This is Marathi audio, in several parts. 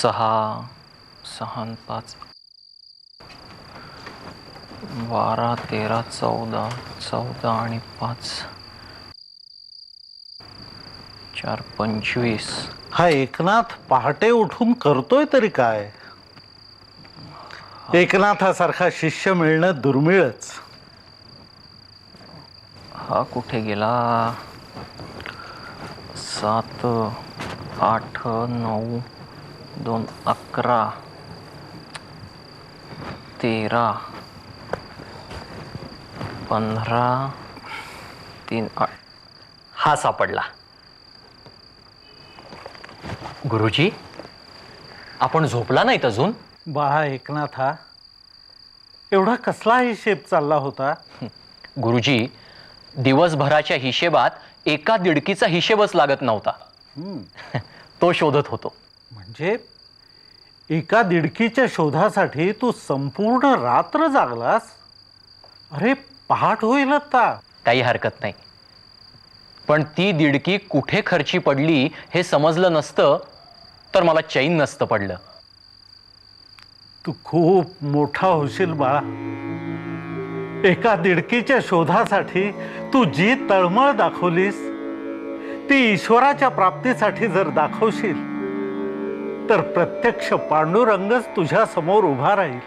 6 6 आणि 5 12 13 14 14 आणि 5 4 25. हा एकनाथ पहाटे उठून करतोय तरी काय? एकनाथासारखा शिष्य मिळणं दुर्मिळच. हा कुठे गेला? 7 8 9 2 11 13 15 3 8. हा सापडला. गुरुजी, आपण झोपला नाहीत अजून? बाळा एकनाथा, एवढा कसला हिशेब चालला होता? गुरुजी, दिवसभराच्या हिशेबात एका दिडकीचा हिशेबच लागत नव्हता. तो शोधत होतो. म्हणजे एका दिडकीच्या शोधासाठी तू संपूर्ण रात्र जागलास? अरे पहाट होईल आता. काही हरकत नाही, पण ती दिडकी कुठे खर्ची पडली हे समजलं नसतं तर मला चैन नसतं पडलं. तू खूप मोठा होशील बाळा. एका दिडकीच्या शोधासाठी तू जी तळमळ दाखवलीस ती ईश्वराच्या प्राप्तीसाठी जर दाखवशील तर प्रत्यक्ष पांडुरंगच तुझ्या समोर उभा राहील.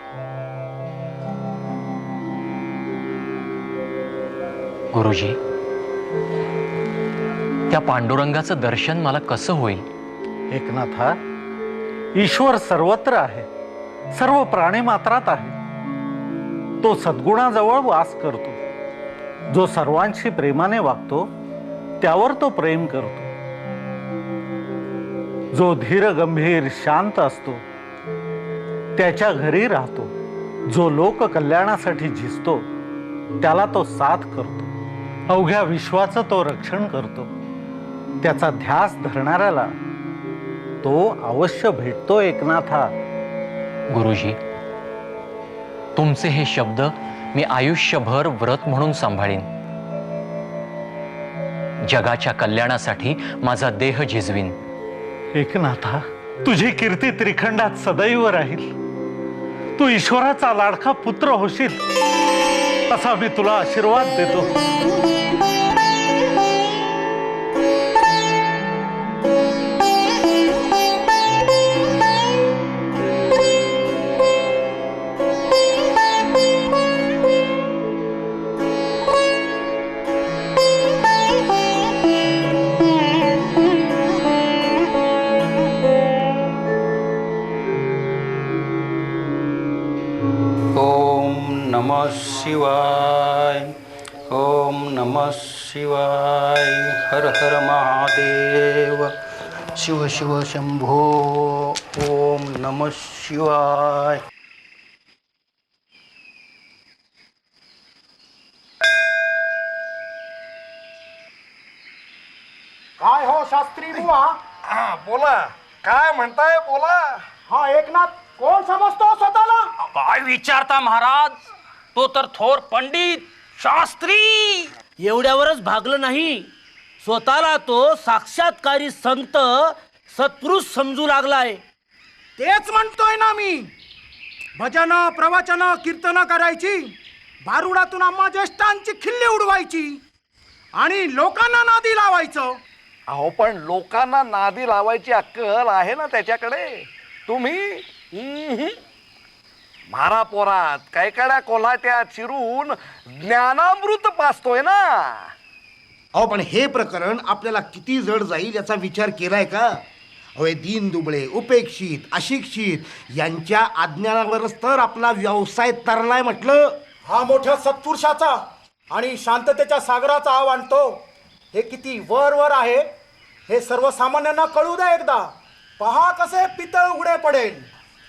गुरुजी, त्या पांडुरंगाचं दर्शन मला कसं होईल? एकनाथा, ईश्वर सर्वत्र आहे, सर्व प्राणीमात्रात आहे. तो सद्गुणाजवळ वास करतो. जो सर्वांशी प्रेमाने वागतो त्यावर तो प्रेम करतो. जो धीर गंभीर शांत असतो त्याच्या घरी राहतो. जो लोक कल्याणासाठी झिजतो त्याला तो साथ करतो. अवघ्या विश्वाचं तो रक्षण करतो. त्याचा ध्यास धरणाऱ्याला तो अवश्य भेटतो. एकनाथा, गुरुजी, तुमचे हे शब्द मी आयुष्यभर व्रत म्हणून सांभाळीन. जगाच्या कल्याणासाठी माझा देह झिजवीन. एकनाथा, तुझी कीर्ती त्रिखंडात सदैव राहील. तू ईश्वराचा लाडका पुत्र होशील असा मी तुला आशीर्वाद देतो. नमः शिवाय. ओम नमः शिवाय. हर हर महादेव. शिव शिव शंभो. ओम नमः शिवाय. काय हो शास्त्री बुवा? हा बोला, काय म्हणताय बोला. हा एकनाथ कोण समजतो स्वतःला? काय विचारता महाराज, तो तर थोर पंडित शास्त्री. एवढ्यावरच भागलं नाही, स्वतःला तो साक्षात्कारी संत सत्पुरुष समजू लागलाय. तेच म्हणतोय ना मी. भजन प्रवचन कीर्तन करायची, भारुडातून आम्हा ज्येष्ठांची खिल्ली उडवायची आणि लोकांना नादी लावायचं. अहो पण लोकांना नादी लावायची अक्कल आहे ना त्याच्याकडे. तुम्ही मारा पोरात कैकड्या कोल्हाट्या चिरून ज्ञानामृत पाचतोय ना. अहो पण हे प्रकरण आपल्याला किती जड जाईल याचा विचार केलाय का? अहो दीन दुबळे, उपेक्षित, अशिक्षित यांच्या अज्ञानावरच तर आपला व्यवसाय तरलाय म्हटलं. हा मोठ्या सत्पुरुषाचा आणि शांततेच्या सागराचा आव्हान तो. हे किती वर वर आहे हे सर्वसामान्यांना कळू द्या एकदा. पहा कसे पितळ उघडे पडेल.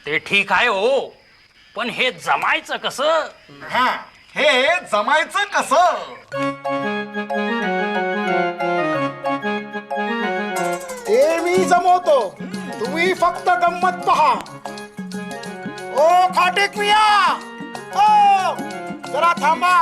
ते ठीक आहे हो, पण हे जमायचं कसं? हे जमायचं कसं? ते मी जमवतो, तुम्ही फक्त गंमत पहा. ओ खाटेक मिया, ओ जरा थांबा.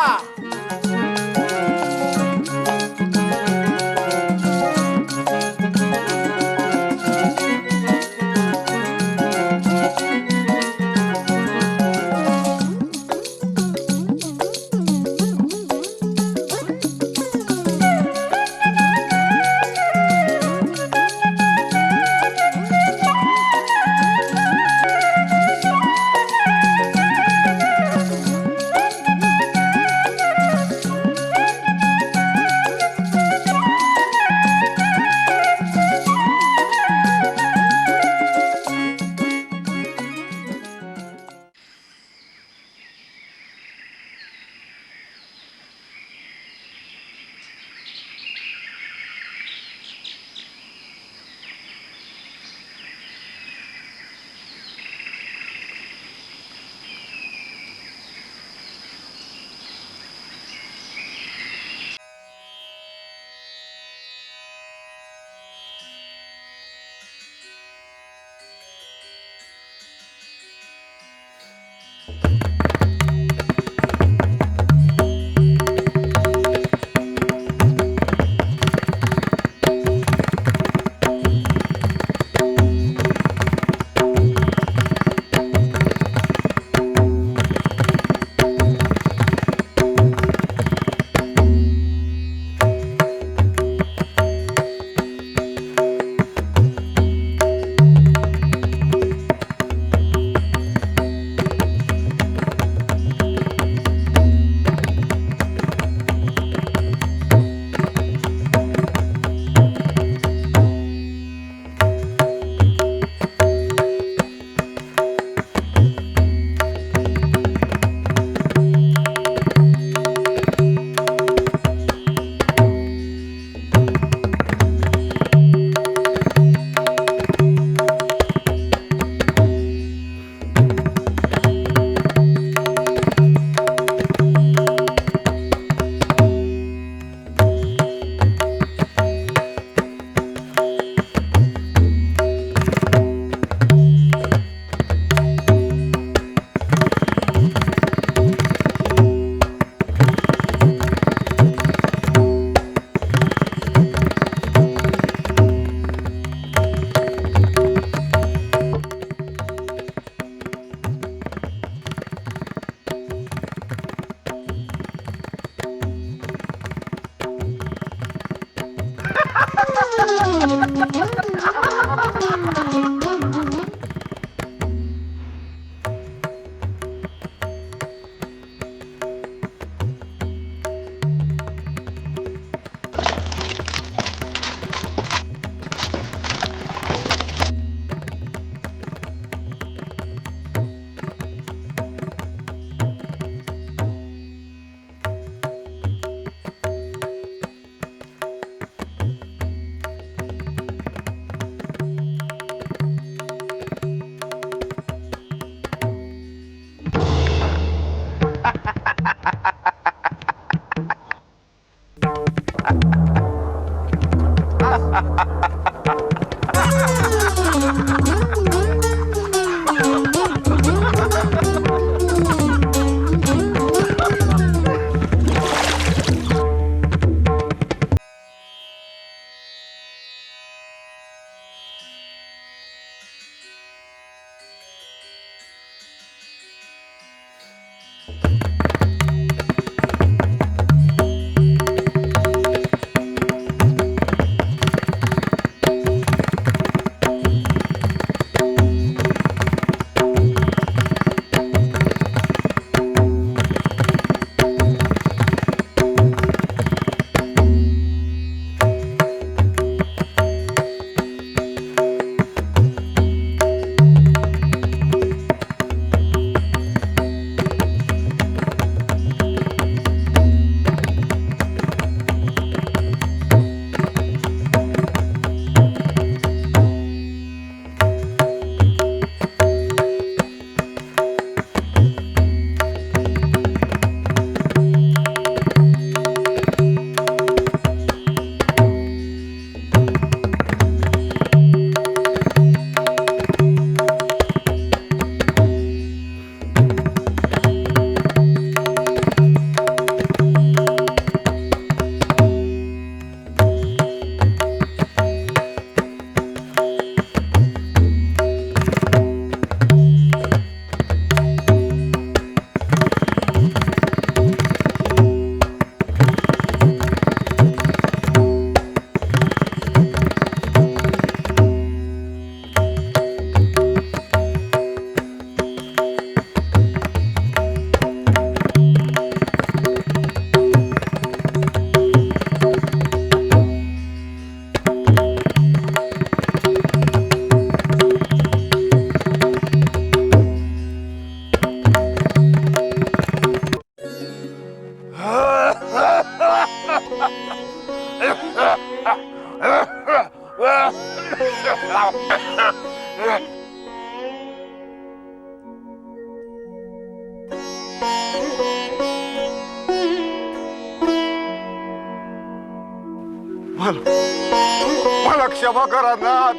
मला क्षमा करा नाथ,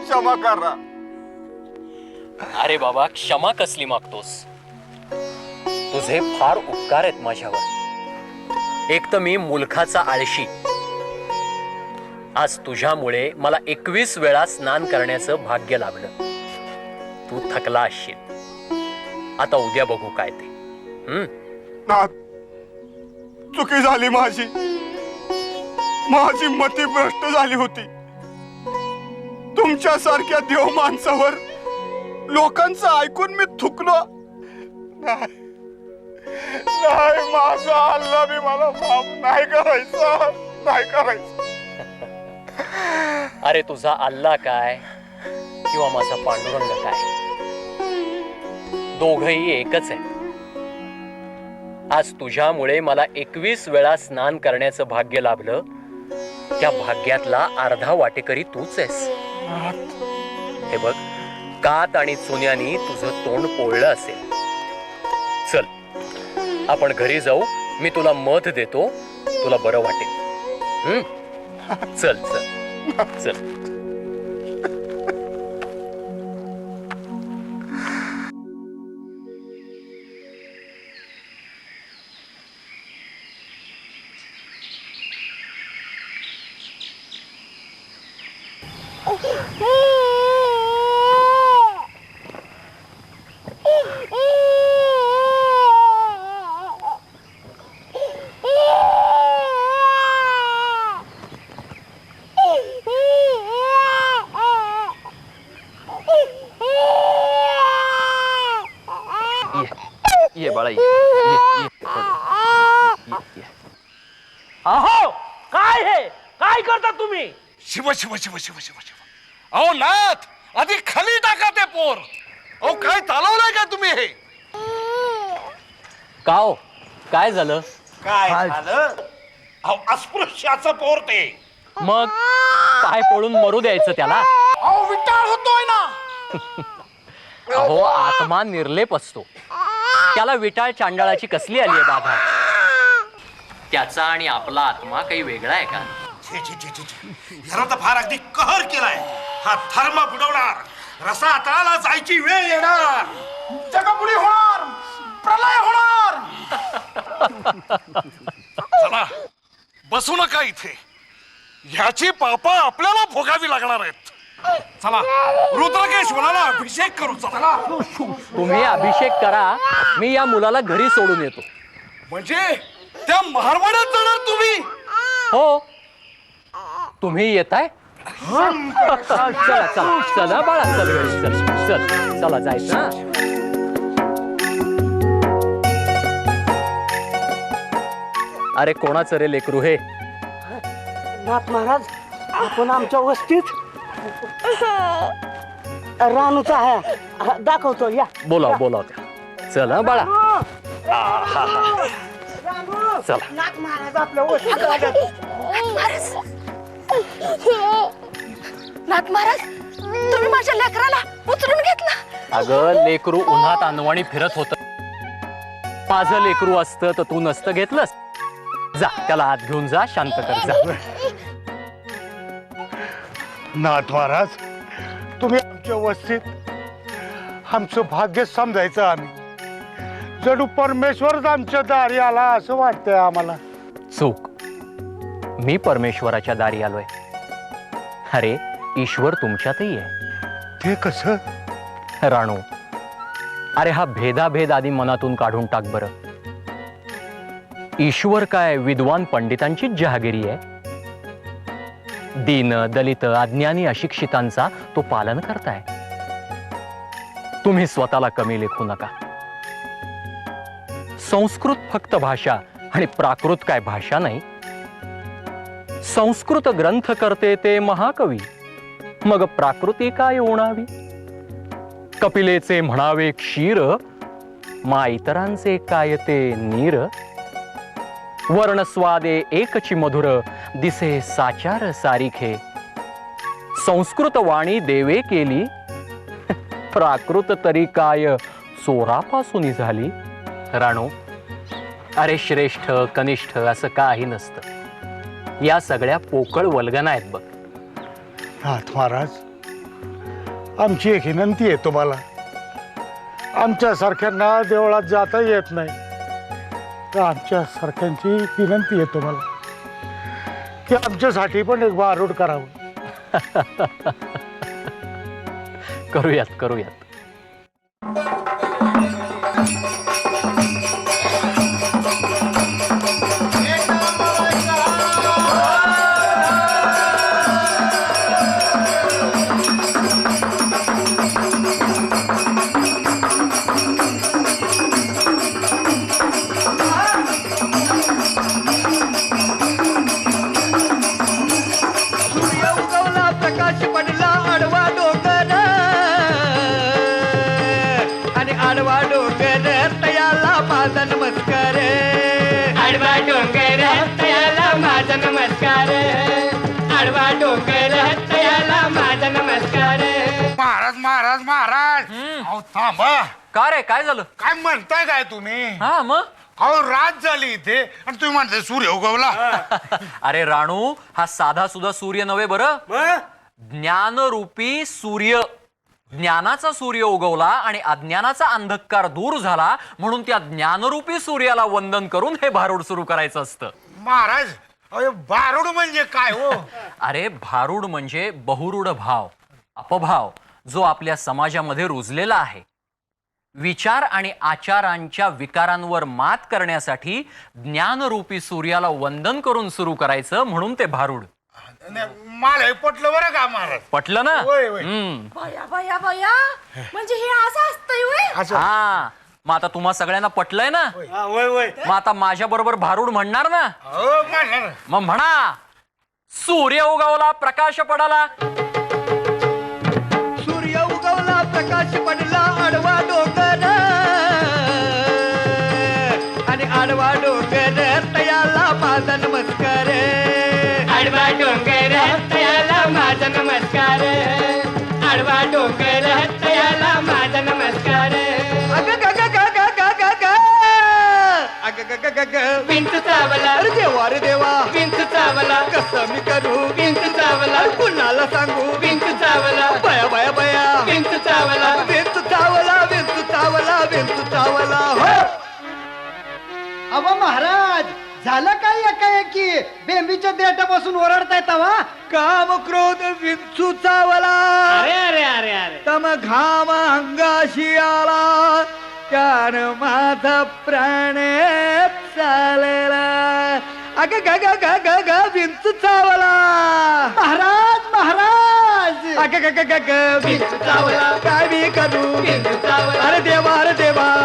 क्षमा करा. अरे बाबा, क्षमा कसली मागतोस? तुझे फार उपकार आहेत माझ्यावर. एक तर मी मुलखाचा आळशी. आज तुझ्यामुळे मला 21 वेळा स्नान करण्याचं भाग्य लाभलं. तू थकला असशील. आता उद्या बघू काय ते. नाथ, चुकी झाली माझी. माझी मती भ्रष्ट झाली होती. तुमच्यासारख्या देव माणसावर लोकांचं ऐकून मी थुकलो. नाही, माझा अल्ला बी मला माफ नाही करायचा, नाही करायचा. अरे तुझा अल्ला काय किंवा माझा पांडुरंग काय, दोघही एकच आहे. आज तुझ्यामुळे मला 21 वेळा स्नान करण्याचं भाग्य लाभलं. त्या भाग्यातला अर्धा वाटेकरी तूच आहेस. हे बघ, कात आणि चुन्यानी तुझं तोंड पोळलं असेल. चल आपण घरी जाऊ. मी तुला मध देतो, तुला बरं वाटेल. चल चल चल. ये बाळा, अहो काय हे, काय करता तुम्ही? शिव शिव शिव शिव शिव शिव. अहो नाथ, आधी खाली टाका ते पोर. अहो काय चालवलंय का तुम्ही हे? का हो, काय झालं? काय झालं? अहो अस्पृश्याचं पोर ते. मग पाय पडून मरू द्यायचं त्याला? अहो विटाळ होतोय ना. अहो आत्मा निर्लेप असतो. त्याला विटाळ चांडाळाची कसली आली आहे बाधा? त्याचा आणि आपला आत्मा काही वेगळा आहे का? छे छे छे छे छे. याला तर फार अगदी कहर केलाय. हा धर्म बुडवणार, रसातळाला जायची वेळ येणार, जगपुरी होणार, प्रलय होणार. चला बसू नका इथे. ह्याची पापा आपल्याला भोगावी लागणार आहेत. चला रुद्रकेश्वराला अभिषेक करू. चला. तुम्ही अभिषेक करा, मी या मुलाला घरी सोडून येतो. म्हणजे त्या महारवाड्यात जाणार तुम्ही? हो, तुम्ही येताय? चला चला चला बाळा, चल घरी, चल चल चला जायचं. हा? अरे कोणाचं रे लेकरू हे? नाथ महाराज, आपण आमच्या वस्तीत रानूचा आहे, दाखवतो या. बोलाव बोलाव त्या. चल हा बाळा. चला. नाथ महाराज आपल्या वस्तीत आले. नाथ महाराज, तुम्ही माझ्या लेकराला उचलून घेतला. अगं लेकरू उन्हात अनवाणी फिरत होत. माझं लेकरू असतं तर तू नसतं घेतलंस. जा त्याला आत घेऊन जा, शांत कर जा. नाथ महाराज, तुम्ही आमच्या वस्तीत आमचं भाग्य समजायचं. आम्ही जणू परमेश्वरच आमच्या दारी आला असं वाटतंय आम्हाला. चूक. मी परमेश्वराच्या दारी आलोय. अरे ईश्वर तुमच्यातही आहे. ते कसं? राणू, अरे हा भेदाभेद आधी मनातून काढून टाक बरं. ईश्वर काय विद्वान पंडितांचीच जहागिरी आहे? दीन, दलित, अज्ञानी, अशिक्षितांचा तो पालन करताय. तुम्ही स्वतःला कमी लेखू नका. संस्कृत फक्त भाषा आणि प्राकृत काय भाषा नाही. संस्कृत ग्रंथ करते ते महाकवी, मग प्राकृती काय ओणावी. कपिलेचे म्हणावे क्षीर, मा इतरांचे काय ते नीर. वर्णस्वादे एकची मधुर, दिसे साचार सारिखे. संस्कृत वाणी देवे केली, प्राकृत तरी काय चोरापासून झाली. राणू, अरे श्रेष्ठ कनिष्ठ असं काही नसतं. या सगळ्या पोकळ वल्गना आहेत बघ. नाथ महाराज, आमची एक विनंती आहे तुम्हाला. आमच्यासारख्यांना देवळात जाता येत नाही. तर आमच्या सारख्यांची विनंती आहे तुम्हाला की आमच्यासाठी पण एक बारूड करावं. करूयात करूयात. प्रकाश पडला आडवा डोंगर आणि आडवा डोंगर तयाला माझा नमस्कार. आडवा डोंगर तयाला माझा नमस्कार. आडवा डोंगर तयाला माझा नमस्कार. महाराज महाराज महाराज अहो थांबा. का रे काय झालं? काय म्हणताय काय तुम्ही? हा मग अहो रात झाली इथे आणि तुम्ही म्हणताय सूर्य उगवला. अरे राणू, हा साधा सुद्धा सूर्य नव्हे बरं. ज्ञानरूपी सूर्य. ज्ञानाचा सूर्य उगवला आणि अज्ञानाचा अंधकार दूर झाला म्हणून त्या ज्ञानरूपी सूर्याला वंदन करून हे भारूड सुरू करायचं असतं. महाराज अहो बारूड म्हणजे काय हो? अरे भारूड म्हणजे बहुरूढ भाव, अपभाव जो आपल्या समाजामध्ये रुजलेला आहे. विचार आणि आचारांच्या विकारांवर मात करण्यासाठी ज्ञानरूपी सूर्याला वंदन करून सुरू करायचं म्हणून ते भारूड. मला हे पटलं बरं का महाराज. पटलं ना? होय, होय. बया बया बया म्हणजे हे असं असतंय व्हय? हा, मग आता तुम्हा सगळ्यांना पटलंय ना? मग आता माझ्या बरोबर भारूड म्हणणार ना? हो म्हणणार. मग म्हणा, सूर्य उगवला प्रकाश पडाला. सूर्य उगवला प्रकाश पडला आडवा डोंगर आणि आडवा डोंगर तयाला माझा नमस्कार. आडवा डोंगर तयाला माझा नमस्कार. आडवा डोंगर तयाला माझा नमस्कार. अग ग ग ग ग ग ग ग अग ग ग ग ग विंच चावला. अरे देवा रे देवा विंच चावला. कसं मी करू विंच चावला. कुणाला सांगू विंच चावला. बया बया बया विंच चावला. विंच चावला विंच चावला विंच चावला. हो अव महाराज झालं काय एकाएकी बेंबीच्या देठापासून ओरडताय तवा? काम क्रोध विंचू चावला. अरे अरे अरे अरे तम घाम अंगाशी आला त्यानं माझा प्राण चालला. अग ग ग ग ग ग विंचू चावला. महाराज महाराज अग ग ग ग ग विंचू चावला. काय मी करू विंचू चावला. अरे देवा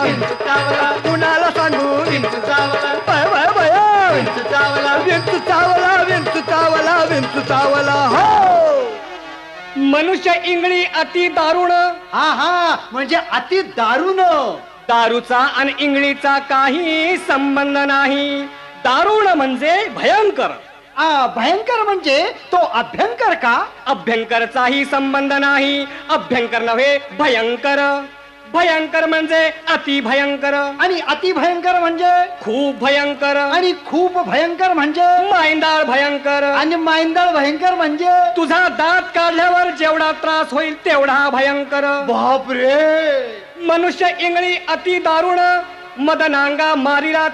विंचू चावला. कुणाला सांगू विंचू चावला. भय भय भय विंचू चावला. विंचू चावला विंचू चावला विंचू चावला. हो मनुष्य इंगळी अति दारुण. हा हा म्हणजे अति दारुण. दारूचा आणि इंगळीचा काही संबंध नाही. दारुण म्हणजे भयंकर. भयंकर म्हणजे तो अभ्यंकर का? अभ्यंकरचाही संबंध नाही. अभ्यंकर नव्हे भयंकर. भयंकर म्हणजे अति भयंकर. आणि अति भयंकर म्हणजे खूप भयंकर. आणि खूप भयंकर म्हणजे मायंदाळ भयंकर. आणि मायंदाळ भयंकर म्हणजे तुझा दात काढल्यावर जेवढा त्रास होईल तेवढा भयंकर. बापरे. मनुष्य इंगळी अति दारुण मदनांगा मारिला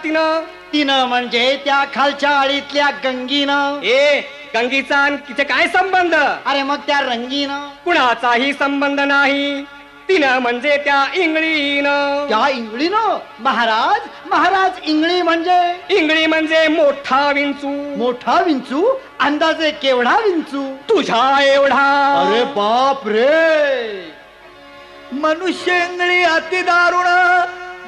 तिनं म्हणजे त्या खालच्या आळीतल्या गंगीनं. ए गंगीचा आणि तिचे काय संबंध? अरे मग त्या रंगीनं कुणाचाही संबंध नाही. तिनं म्हणजे त्या इंगळीनं. त्या इंगळीनं. महाराज महाराज इंगळी म्हणजे? इंगळी म्हणजे मोठा विंचू. मोठा विंचू? अंदाजे केवढा विंचू? तुझ्या एवढा. अरे बाप रे. मनुष्य इंगळी अति दारुण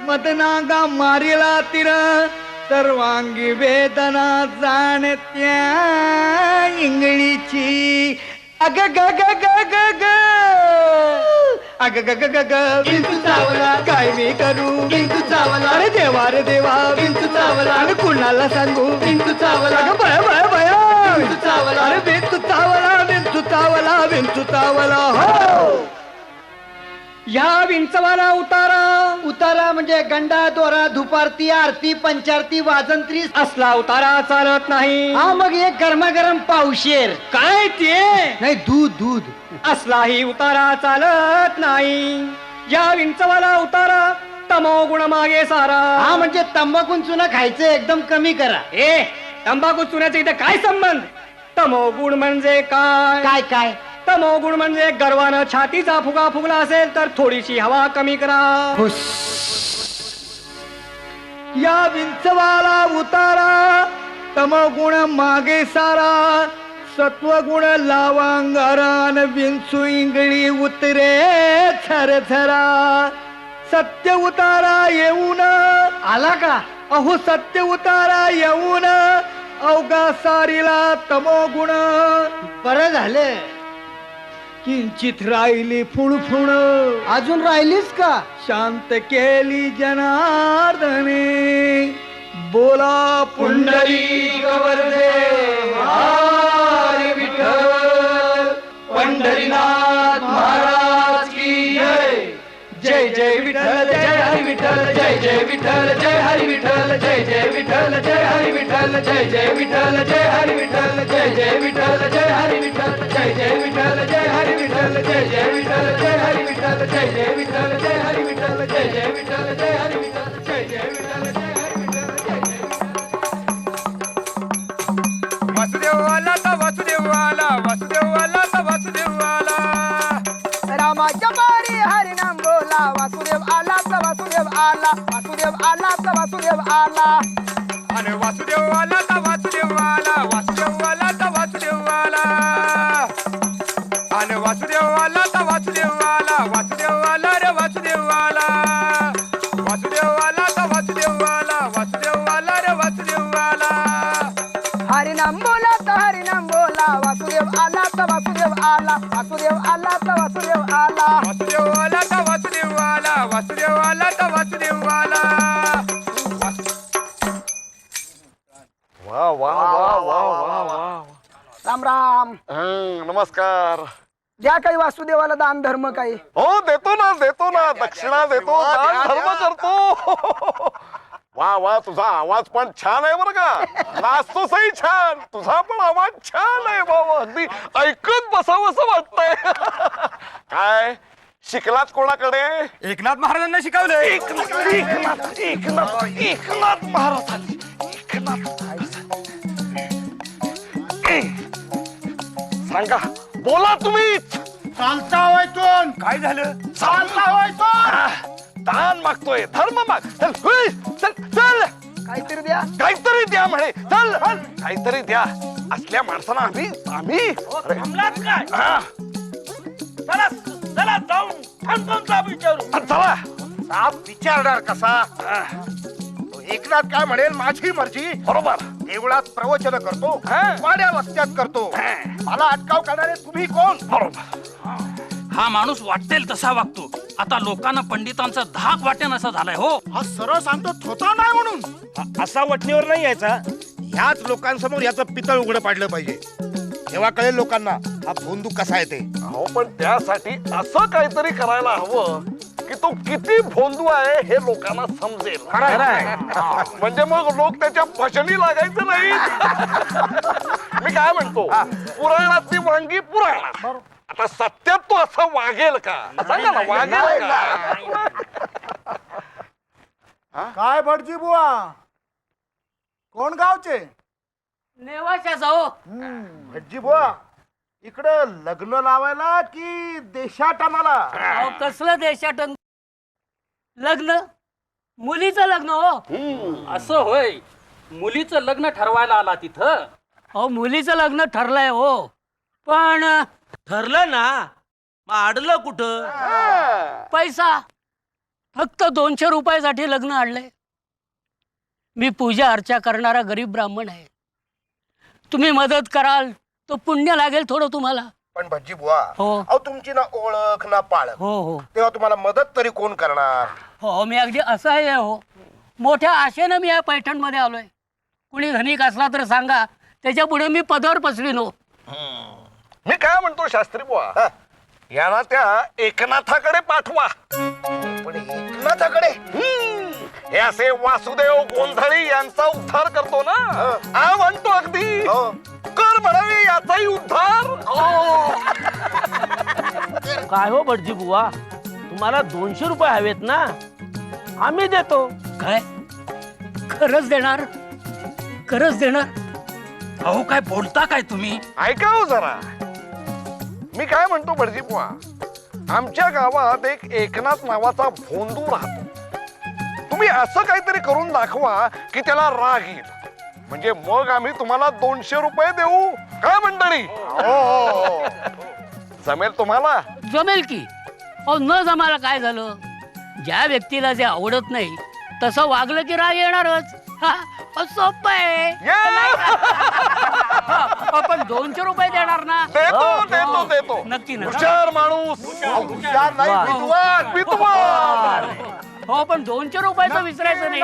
मदनागा मारिला तिनं सर्वांगी वेदना जाणत्या इंगळीची. अग ग ग ग ग ग अग ग ग ग ग विंचू चावला. काय मी करू विंचू चावला. अरे देवा रे देवा विंचू चावला. अरे कुणाला सांगू विंचू चावला. अगं भय भय भय विंचू चावला. अरे विंचू चावला विंचू चावला विंचू चावला. हो या विंचवाला उतारा म्हणजे गंडा दोरा धुपारती आरती पंचारती वाजंत्री असला उतारा चालत नाही. हा मग एक गरमागरम पावशेर. काय ते? नाही दूध दूध. असलाही उतारा चालत नाही. या विंचवाला उतारा तमोगुण मागे सारा. हा म्हणजे तंबाखून चुना खायचं एकदम कमी करा. ए तंबाखू चुन्याचा इथे काय संबंध? तमोगुण म्हणजे काय? काय काय तमोगुण म्हणजे गर्वानं छातीचा फुगा फुगला असेल तर थोडीशी हवा कमी करा. या विंचवाला उतारा, तमोगुण मागे सारा, सत्वगुण लावांगारान विंचू इंगळी उतरे थरथरा. सत्य उतारा येऊन आला का? अहो सत्य उतारा येऊन अवघा सारीला तमोगुण. बरं झालं. किंचित राहिली फुणफुण, अजून राहिलीस का? शांत केली जनार्दने. बोला पुंडलिक वरदे हरी विठ्ठल. पंढरीनाथ महाराज की जय. जय जय विठ्ठल जय हरी विठ्ठल. जय जय विठ्ठल जय हरी विठ्ठल. जय जय विठ्ठल जय हरी विठ्ठल. जय जय विठ्ठल जय हरी विठ्ठल. जय जय विठ्ठल जय हरी विठ्ठल. जय जय विठ्ठल जय हरी विठ्ठल. जय जय विठ्ठल जय हरी विठ्ठल. जय जय विठ्ठल जय हरी विठ्ठल. जय जय विठ्ठल जय हरी विठ्ठल. जय जय विठ्ठल जय हरी विठ्ठल. वासुदेव आला तर वासुदेव आला. वासुदेव आला तर वासुदेव आला. रामाच्या मारी हरिनाम बोला. वासुदेव आला तर वासुदेव आला. वासुदेव आला तर वासुदेव आला. आणि वासुदेव आला तर वासुदेव आला. वासुदेव आला तर वासुदेव आला. आणि वासुदेव आला तर वासुदेव आला. वासुदेव आला रे वासुदेव आला. वासुदेव आला तर वासुदेव आला. वासुदेव आला रे वासुदेव आला. हरिनाम बोला तर हरिनाम बोला. वासुदेव आला तर वासुदेव आला. वासुदेव आला तर वासुदेव आला. वासुदेव आला तर वासुदेव आला. वासुदेव आला तर वासुदेव आला. वा वा वा वा वा वा. राम राम. नमस्कार. द्या काही वासुदेवाला दान धर्म काही. हो देतो ना दक्षिणा देतो, दान धर्म करतो. वा वा, तुझा आवाज पण छान आहे बरं का. नाचतोसही छान. तुझा पण आवाज छान आहे बाबा. अगदी ऐकत बसावंसं वाटतंय. काय शिकलात कोणाकडे? एकनाथ महाराजांना शिकवले. एकनाथ महाराज. सांगा, बोला तुम्हीच. चालता होय तो. काय झालं? चालता होय तो. दान मागतोय, धर्म माग. चल हुई, चल चल. काहीतरी द्या. काहीतरी द्या म्हणे. चल काहीतरी द्या. असल्या माणसाला आम्ही अरे, काय हा, चला चला जाऊन ठणठणचा विचारू. चला. साप विचारणार कसा? एकनाथ काय म्हणेल माझी मर्जी. बरोबर. देवळात प्रवचन करतो, हा. वाड्या वस्त्यात करतो. मला अटकाव करणारे तुम्ही कोण? बरोबर. हा माणूस वाटेल तसा वागतो. आता लोकांना पंडितांचा धाक वाटेन असा झालाय. हो हा सरळ सांगतो थोता नाही म्हणून. असा वटणीवर नाही यायचा. ह्याच लोकांसमोर याचं पितळ उघडं पाडलं पाहिजे. तेव्हा कळेल लोकांना हा भोंदू कसा आहे ते. हो पण त्यासाठी असं काहीतरी करायला हवं की तो किती भोंदू आहे हे लोकांना समजेल. म्हणजे मग लोक त्याच्या भजनी लागायचं नाही. मी काय म्हणतो, पुराणातली वांगी पुराणात. आता सत्यात तो असं वागेल का? सांगा ना, वागेल का? काय भटजी बुवा, कोण गावचे? नेवाच्या जाओ. भटजी बुवा, इकडं लग्न लावायला की देशात आम्हाला? अहो, कसलं देशाटन लग्न? मुलीचं लग्न हो. असं होय. मुलीचं लग्न ठरवायला आला तिथं. अहो मुलीचं लग्न ठरलंय हो, पण ठरलं ना, मग अडलं कुठं? पैसा. फक्त 200 रुपयासाठी लग्न आणलंय. मी पूजा अर्चा करणारा गरीब ब्राह्मण आहे. तुम्ही मदत कराल तो पुण्य लागेल थोडं तुम्हाला. पण भटजी बुवा, हो. अहो तुमची ना ओळख ना पाळख, हो हो तेव्हा तुम्हाला मदत तरी कोण करणार? हो, मी अगदी असं आहे हो. मोठ्या आशेनं मी या पैठणमध्ये आलोय. कुणी धनिक असला तर सांगा, त्याच्या पुढे मी पदावर पसरीन हो. मी काय म्हणतो शास्त्री बुवा, यांना त्या एकनाथाकडे पाठवा. पण एकनाथाकडे? हे असे वासुदेव गोंधळी यांचा उद्धार करतो ना. हा म्हणतो अगदी कर म्हणावे याचाही उद्धार. काय हो भटजी बुवा, तुम्हाला 200 रुपये हवेत ना? आम्ही देतो. काय खरंच देणार? खरंच देणार? अहो काय बोलता काय तुम्ही? ऐका हो जरा, मी काय म्हणतो भटजी बुवा, आमच्या गावात एक एकनाथ नावाचा भोंदू राहतो. तुम्ही असं काहीतरी करून दाखवा की त्याला राग येईल, म्हणजे मग आम्ही तुम्हाला 200 रुपये देऊ. काय मंडळी? हो. जमेल तुम्हाला? जमेल की. अहो न जमायला काय झालं? ज्या व्यक्तीला जे आवडत नाही तसं वागलं की राग येणारच. सोपं आहे. आपण 200 रुपये देणार ना? देतो. नक्की ना? हुशार माणूस. हुशार नाही, विद्वान, विद्वान. हो पण 200 रुपयाचं विसरायचं नाही.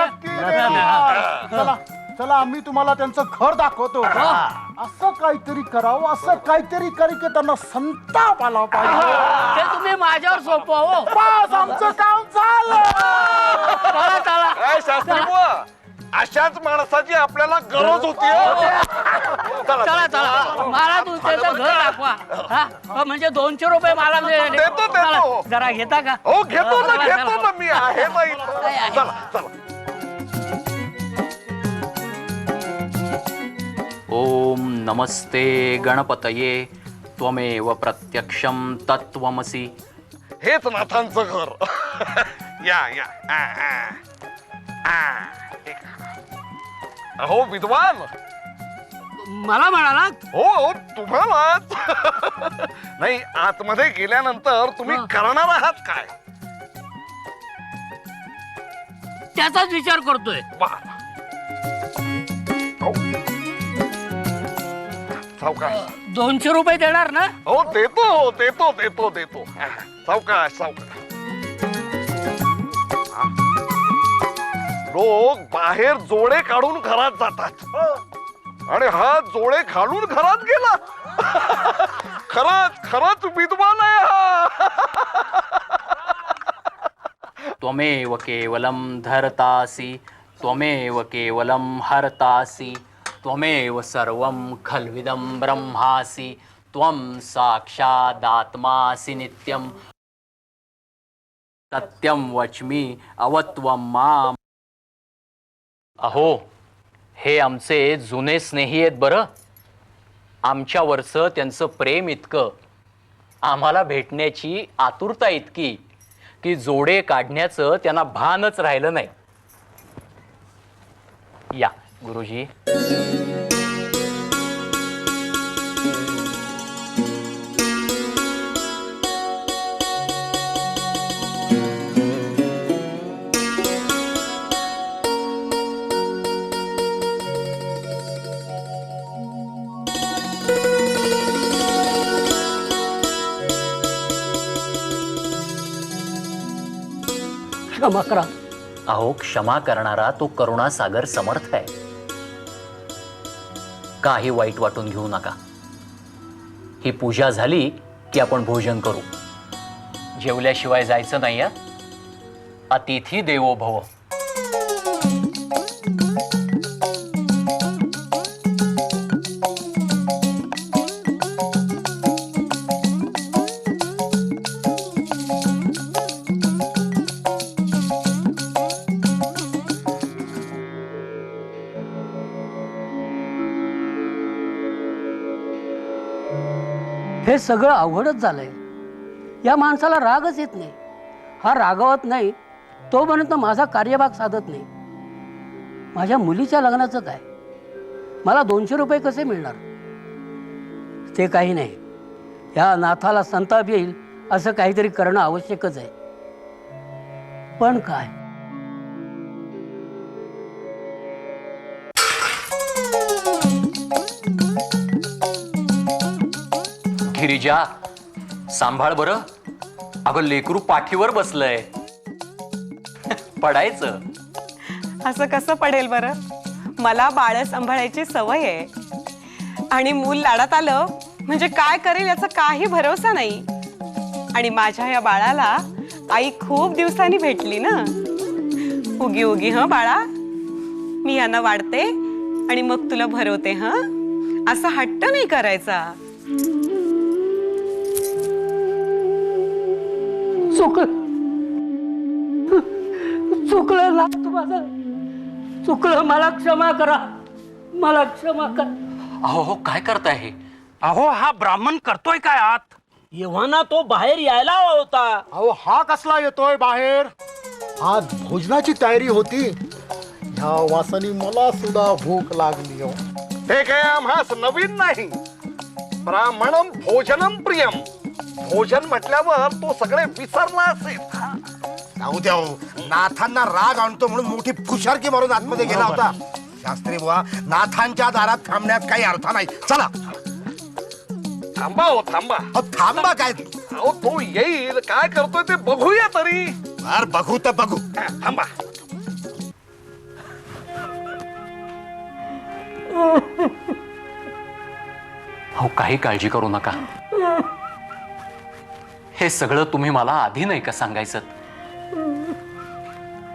चला चला, आम्ही तुम्हाला त्यांचं घर दाखवतो. असं काहीतरी करावं, असं काहीतरी करी की त्यांना संताप आला पाहिजे. ते तुम्ही माझ्यावर सोपवा हो. बस, आमचं काम झालं. चला चला. काय शास्त्री बुवा, अशाच माणसाची आपल्याला गरज होती. चला चला, मला तुमचं घर दाखवा. म्हणजे 200 रुपये मला मिळाले. देतो. चला, जरा घेता का? हो घेतो चला, ना मी आहे ना इथं. काय आहे? चला. ओम नमस्ते गणपतये त्वमेव प्रत्यक्षम तत्त्वमसि. हेच नाथांचं घर. या. अहो विद्वान. मला म्हणाला? हो तुम्हालाच. नाही, आतमध्ये गेल्यानंतर तुम्ही करणार आहात काय? त्याचाच विचार करतोय. सावकाश. 200 रुपये देणार ना? हो देतो. सावकाश. लोक बाहेर जोडे काढून घरात जातात आणि हा जोडे घालून घरात गेला. खरंच विद्वान आहे हा. त्वमेव केवलम धरतासि त्वमेव केवलम हरतासि त्वमेव सर्वं खल्विदं ब्रह्मासि त्वं साक्षादात्मासि नित्यं सत्यं वच्मि अवत्वं माम्. अहो, हे आमचे जुने स्नेही आहेत बरं. आमच्यावरचं त्यांचं प्रेम इतकं, आम्हाला भेटण्याची आतुरता इतकी की जोडे काढण्याचं त्यांना भानच राहिलं नाही. या गुरुजी. क्षमा करा. अहो, क्षमा करणारा तो करुणा सागर समर्थ आहे. काही वाईट वाटून घेऊ नका. ही पूजा झाली की आपण भोजन करू. जेवल्याशिवाय जायचं नाही. अतिथी देवो भव. हे सगळं अवघडच झालंय. या माणसाला रागच येत नाही. हा रागावत नाही तोपर्यंत माझा कार्यभाग साधत नाही. माझ्या मुलीच्या लग्नाचं काय? मला 200 रुपये कसे मिळणार? ते काही नाही. या नाथाला संताप येईल असं काहीतरी करणं आवश्यकच आहे. पण काय? गिरिजा, सांभाळ बरं. अगं, लेकरू पाठीवर बसलंय. पडायचं. असं कसं पडेल बरं? मला बाळ सांभाळायची सवय आहे आणि मूल लाडात आलं म्हणजे काय करेल याचा काही भरोसा नाही. आणि माझ्या या बाळाला आई खूप दिवसांनी भेटली ना. उगी उगी हं बाळा, मी यांना वाढते आणि मग तुला भरवते. हं, असा हट्ट नाही करायचा. चुकलं चुकलं तू माझं, चुकलं, मला क्षमा करा, मला क्षमा करा. अहो काय करताय हे? अहो हा ब्राह्मण करतोय काय आत? एव्हाना तो बाहेर यायला हवा होता. अहो हा कसला येतोय बाहेर? आज भोजनाची तयारी होती. ह्या वासानी मला सुद्धा भूक लागली हो. हे काय आम्हास नवीन नाही. ब्राह्मणम भोजनम प्रियम. भोजन म्हटल्यावर तो सगळे विसरला असेल. जाऊ द्या हो. नाथांना राग आणतो म्हणून मोठी फुशारकी मारून आतमध्ये गेला होता. शास्त्री बुवा, नाथांच्या दारात थांबण्यात काही अर्थ नाही. चला. थांबा हो थांबा. अहो, थांबा काय? अहो तो येईल, काय करतोय ते बघूया तरी. बर बघू तर बघू. थांबा. अहो काही काळजी करू नका. हे सगळं तुम्ही मला आधी नाही का सांगायचं?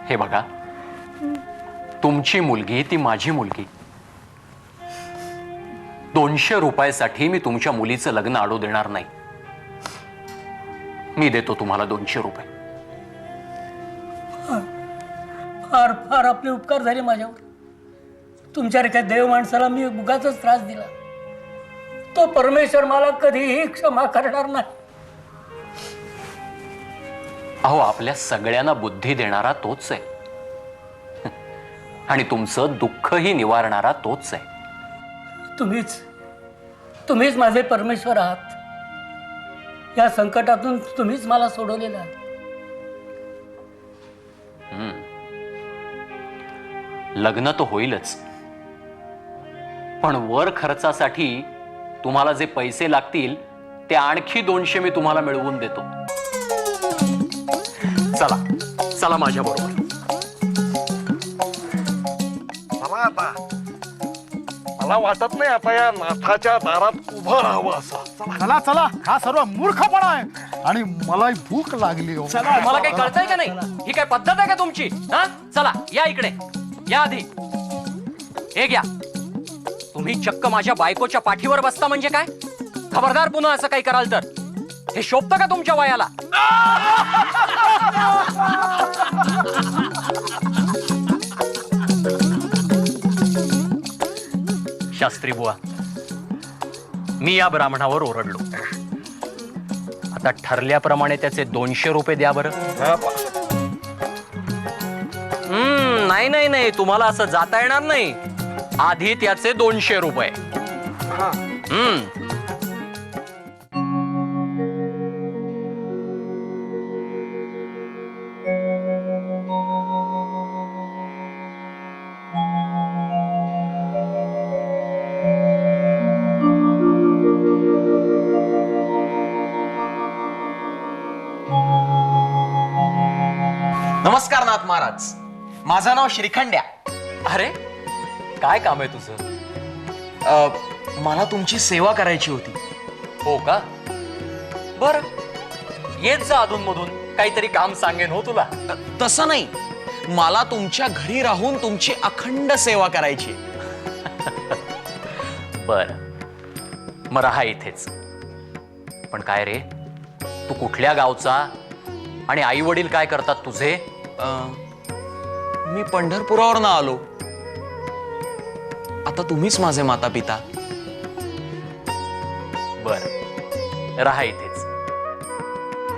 हे बघा, तुमची मुलगी ती माझी मुलगी. 200 रुपयासाठी मी तुमच्या मुलीचं लग्न अडू देणार नाही. मी देतो तुम्हाला 200 रुपये. फार फार आपले उपकार झाले माझ्यावर. तुमच्यासारख्या देव माणसाला मी उगाचच त्रास दिला. तो परमेश्वर मला कधीही क्षमा करणार नाही. अहो आपल्या सगळ्यांना बुद्धी देणारा तोच आहे आणि तुमचं दुःखही निवारणारा तोच आहे. तुम्हीच माझे परमेश्वर आहात. या संकटातून तुम्हीच मला सोडवलेलं आहे. लग्न तर होईलच, पण वर खर्चासाठी तुम्हाला जे पैसे लागतील ते आणखी 200 मी तुम्हाला मिळवून देतो. चला चला माझ्या बरोबर. चला आता. मला वाटत नाही आता या नाथाच्या दारात उभं राहावं असं. चला चला, हा सर्व मूर्खपणा आहे आणि मलाही भूक लागली हो. तुम्हाला काही कळतंय का नाही? ही काय पद्धत आहे का तुमची? हा चला या इकडे या. आधी हे घ्या. तुम्ही चक्क माझ्या बायकोच्या पाठीवर बसता म्हणजे काय? खबरदार पुन्हा असं काही कराल तर. हे शोभतं का तुमच्या वयाला? शास्त्री बुवा, मी या ब्राह्मणावर ओरडलो. आता ठरल्याप्रमाणे त्याचे 200 रुपये द्या बरं. नाही नाही नाही, तुम्हाला असं जाता येणार नाही. आधी त्याचे 200 रुपये. नमस्कार नाथ महाराज. माझं नाव श्रीखंड्या. अरे काय काम आहे तुझं? मला तुमची सेवा करायची होती. हो का? बर, येत जा अधून मधून. काहीतरी काम सांगेन हो तुला. तसं नाही, मला तुमच्या घरी राहून तुमची अखंड सेवा करायची. बर, मग राहा इथेच. पण काय रे, तू कुठल्या गावचा आणि आई वडील काय करतात तुझे? मी पंढरपुरावरून आलो. आता तुम्हीच माझे माता पिता. बर, राहा इथेच.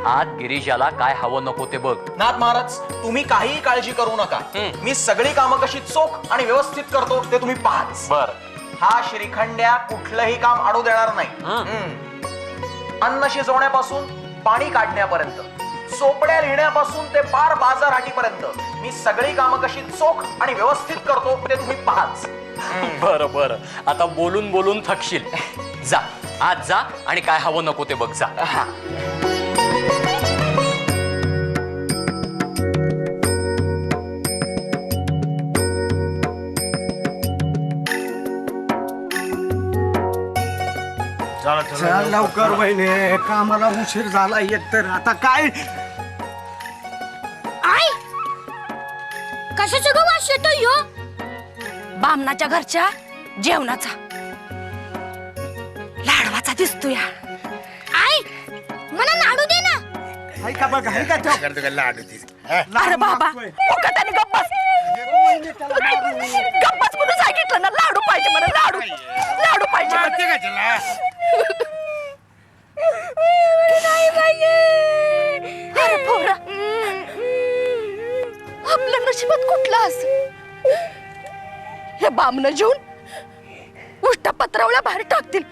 आत गिरीजाला काय हवं नको ते बघ. नाथ महाराज, तुम्ही काहीही काळजी करू नका. मी सगळी कामं कशी चोख आणि व्यवस्थित करतो ते तुम्ही पाहाच. बर. हा श्रीखंड्या कुठलंही काम अडू देणार नाही. अन्न शिजवण्यापासून पाणी काढण्यापर्यंत, सोपड्या लिहिण्यापासून ते पार बाजारहाटीपर्यंत मी सगळी कामं कशी चोख आणि व्यवस्थित करतो ते तुम्ही पाहाच. बर बर, आता बोलून बोलून थकशील. जा आज जा आणि काय हवं नको ते बघ. जा. चल लवकर वहिने, कामाला उशीर झाला. एक तर आता काय आई कशाचा ग वास येतोय ह्यो? बामणाच्या घरच्या जेवणाचा, लाडवाचा दिसतोय. आई मला लाडू दे ना. का बघ, आहे का अरे बाबा, गप्प बस. गप्पच म्हणून सांगितलं ना, लाडू पाहिजे मला, लाडू लाडू पाहिजे मला. मारते का त्याला? नाही पाहिजे. अरे पोरा, आपल्या नशिबात कुठला असं हे बामणं जेवून उष्टा पत्रावळ्या बाहेर टाकतील,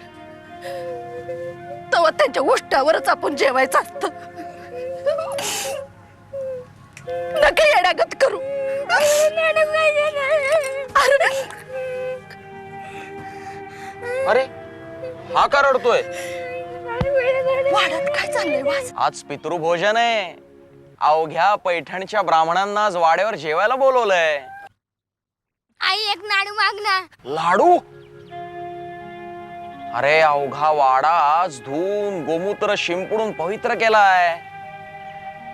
तेव्हा त्यांच्या उष्टावरच आपण जेवायचं असतं. नका येड्यागत करू. अरे हा का रडतोय? वाड्यात काय चाललंय वास? आज पितृभोजन आहे. अवघ्या पैठणच्या ब्राह्मणांना आज वाड्यावर जेवायला बोलवलंय. आई एक लाडू माग ना. लाडू? अरे अवघा वाडा आज धुवून गोमूत्र शिंपडून पवित्र केलाय.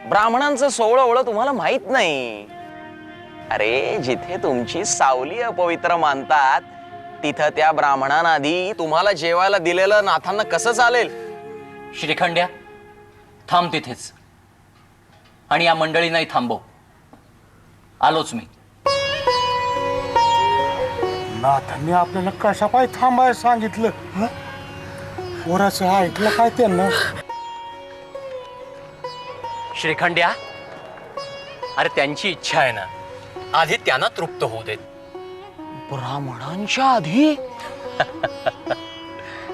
ब्राह्मणांचं सोवळं तुम्हाला माहित नाही. अरे जिथे तुमची सावली अपवित्र मानतात तिथं त्या ब्राह्मणांआधी तुम्हाला जेवायला दिलेलं नाथांना कसं चालेल? श्रीखंड्या, थांब तिथेच आणि या मंडळींनाही थांबव. आलोच मी. नाथांनी आपल्याला कशा पाय थांबाय सांगितलं? पोराचं ऐकलं काय त्यांना? श्रीखंड्या, अरे त्यांची इच्छा आहे ना, आधी त्यांना तृप्त होऊ देत. ब्राह्मणांच्या आधी?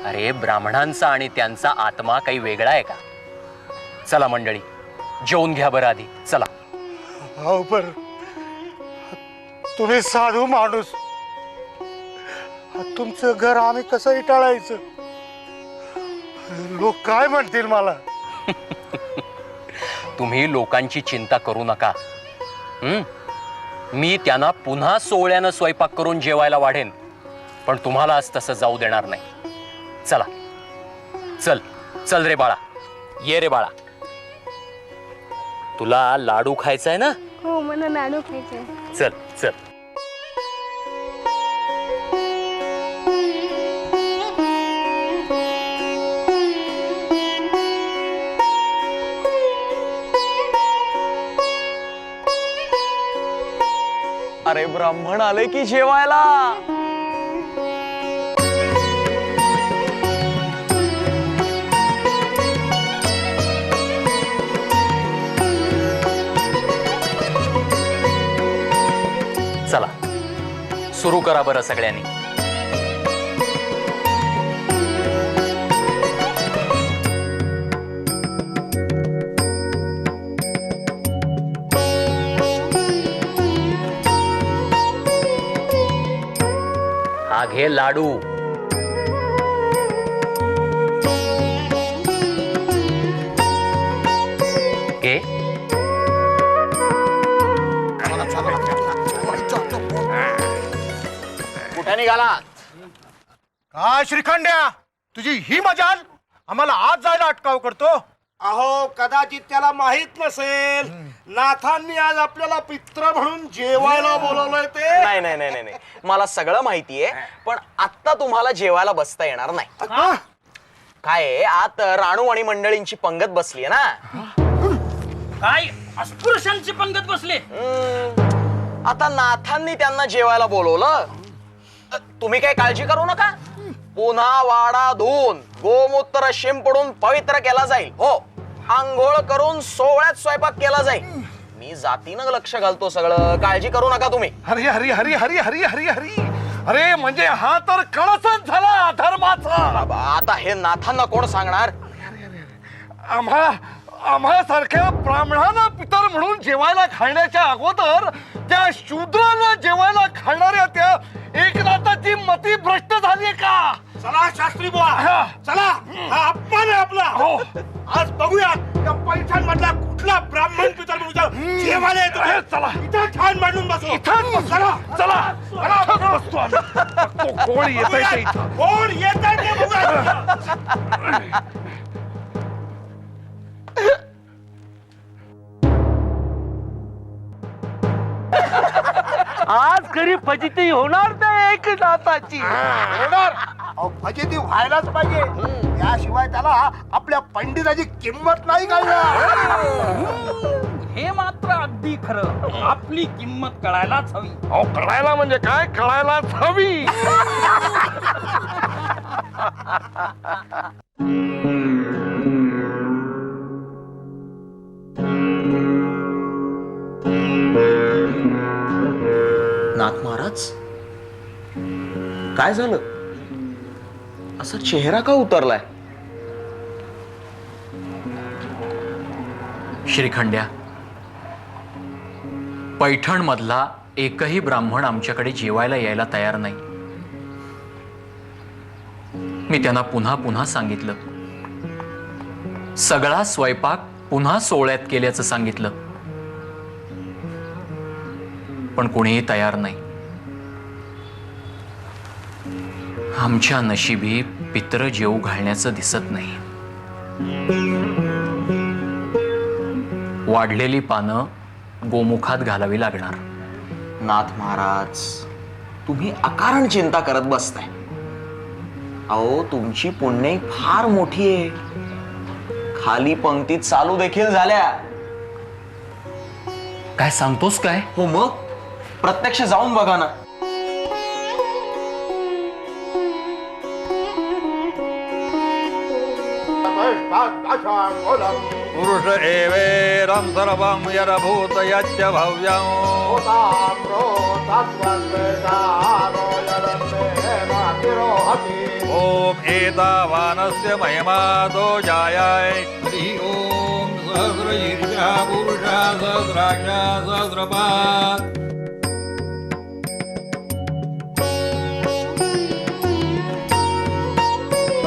अरे ब्राह्मणांचा आणि त्यांचा आत्मा काही वेगळा आहे का? चला मंडळी, जेवून घ्या बरं आधी. चला. हो पर तुम्ही साधू माणूस, तुमचं घर आम्ही कसं टाळायचं? लोक काय म्हणतील मला? तुम्ही लोकांची चिंता करू नका. मी त्यांना पुन्हा सोहळ्यानं स्वयंपाक करून जेवायला वाढेन, पण तुम्हाला आज तसं जाऊ देणार नाही. चला, चल चल रे बाळा, ये रे बाळा. तुला लाडू खायचाय ना? हो, मला लाडू खायचे. चल चल. अरे ब्राह्मण आले की जेवायला. चला सुरू करा बरं सगळ्यांनी. हा घे लाडू. घे. कुठे निघाला? काय श्रीखंड्या, तुझी ही मजाल आम्हाला आज जायला अटकाव करतो? अहो कदाचित त्याला माहित नसेल नाथांनी आज आपल्याला पित्र म्हणून जेवायला बोलवलंय ते. नाही नाही नाही नाही, मला सगळं माहितीये, पण आता तुम्हाला जेवायला बसता येणार नाही. काय आत राणू आणि मंडळींची पंगत बसलीये ना. काय अस्पृश्यांची पंगत बसली? आता नाथांनी त्यांना जेवायला बोलवलं. तुम्ही काही काळजी करू नका. पुन्हा वाडा धुवून गोमूत्र शिंपडून पवित्र केला जाईल. हो, आंघोळ करून सोहळ्यात स्वयंपाक केला जाईल. मी जातीनं लक्ष घालतो सगळं, काळजी करू नका तुम्ही. हरी हरी हरी हरी हरी हरी हरी. अरे म्हणजे हा तर कळसच झाला धर्माचा. आता हे नाथांना कोण सांगणार? आम्हा सारख्या ब्राह्मणांना पितर म्हणून जेवायला घालण्याच्या अगोदर त्या शूद्रांना जेवायला घालणाऱ्या त्या एकनाथाची मती भ्रष्ट झाली का? चला शास्त्री बुवा, चला, हा अपमान आहे आपला. आज बघूया त्या पैठण मधला कुठला ब्राह्मण पितर म्हणून जेवायला येतो. चला इथं ठाण मांडून बसू. इथं चला चला चला बसतो आम्ही. कोण येतंय ते इथं? कोण येत आहे ते बघूया. आज घरी फजिती होणार त्या एकनाथाची. फजिती व्हायलाच पाहिजे, त्याशिवाय त्याला आपल्या पंडिताची किंमत नाही कळणार. हे मात्र अगदी खरं आपली किंमत कळायलाच हवी. अहो कळायला म्हणजे काय, कळायलाच हवी. नाथ महाराज काय झालं, असा चेहरा का उतरलाय? श्रीखंड्या, पैठण मधला एकही ब्राह्मण आमच्याकडे जेवायला यायला तयार नाही. मी त्यांना पुन्हा पुन्हा सांगितलं, सगळा स्वयंपाक पुन्हा सोहळ्यात केल्याचं सांगितलं, पण कोणीही तयार नाही. आमच्या नशिबी पित्र जेवू घालण्याचं दिसत नाही. वाढलेली पानं गोमुखात घालावी लागणार. नाथ महाराज, तुम्ही अकारण चिंता करत बसताय. अहो तुमची पुण्य फार मोठी आहे. खाली पंक्तीत चालू देखील झाल्या. काय सांगतोस काय? हो मग, प्रत्यक्ष जाऊन बघा ना. पुरुष एवेदं सर्वं यदभूत यच्च भव्यं ओम एतावानस्य महिमातो जायाय. हरि ओम. सहस्रशीर्षा पुरुषा सहस्राक्षा सहस्रपात्.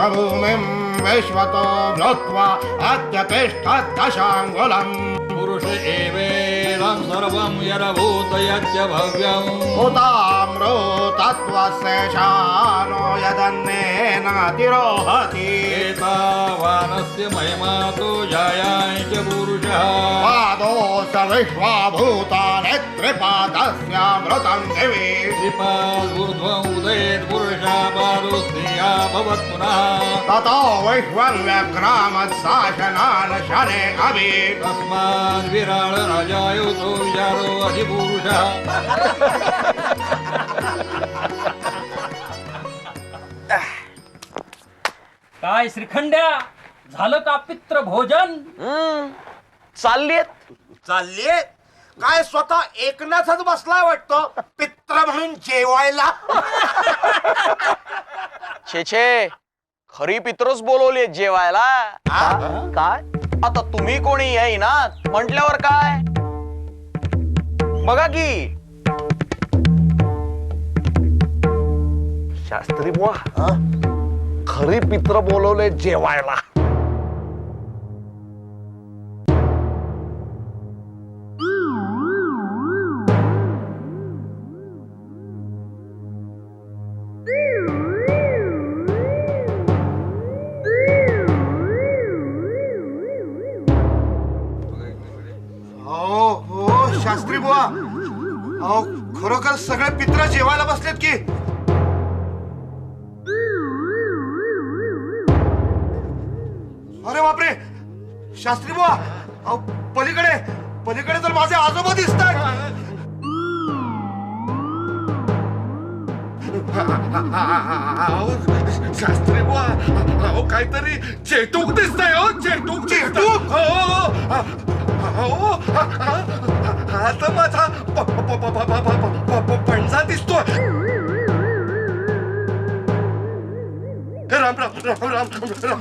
भूमिं विश्वतो भूत्वा अत्यतिष्ठदशाङ्गुलम्. पुरुष एवेदं सर्वं यदभूत यच्च भव्यं हुताम्रो तत्त्वस्य शानो यदन्नेनातिरोहति. एतावानस्य महिमातो जायाय च पुरुषः. पादोऽस विश्वाभूतानि त्रिपादस्यामृतं दिवि. त्रिपादूर्ध्वम् उदयेत् पुरुषः पादोस्त्रिया भवत् पुनः. ततो विश्वं व्यग्रामत्साशनान् शने अभि. तस्माद् विराळ राजायुतो विचारो अधिपुरुषः. काय श्रीखंड्या, झालं का पित्र भोजन? चाललीत. चालले काय स्वतः एकनाथच बसलाय वाटतं पित्र म्हणून जेवायला. छे छे, खरी पित्रच बोलवली जेवायला. काय आता तुम्ही कोणी येईना म्हटल्यावर काय, बघा की. शास्त्री बुवा, खरी पित्र बोलवले जेवायला. शास्त्री बुवा, अहो खरोखर सगळे पित्र जेवायला बसलेत की. अरे बापरे, शास्त्री बुवा, अहो पलीकडे पलीकडे तर माझे आजोबा दिसतात. शास्त्री बुवा, अहो काहीतरी चेटूक दिसतंय. हो चेटूक. चेटूक हो, आता माझा पणजा दिसतोय. राम राम राम राम राम.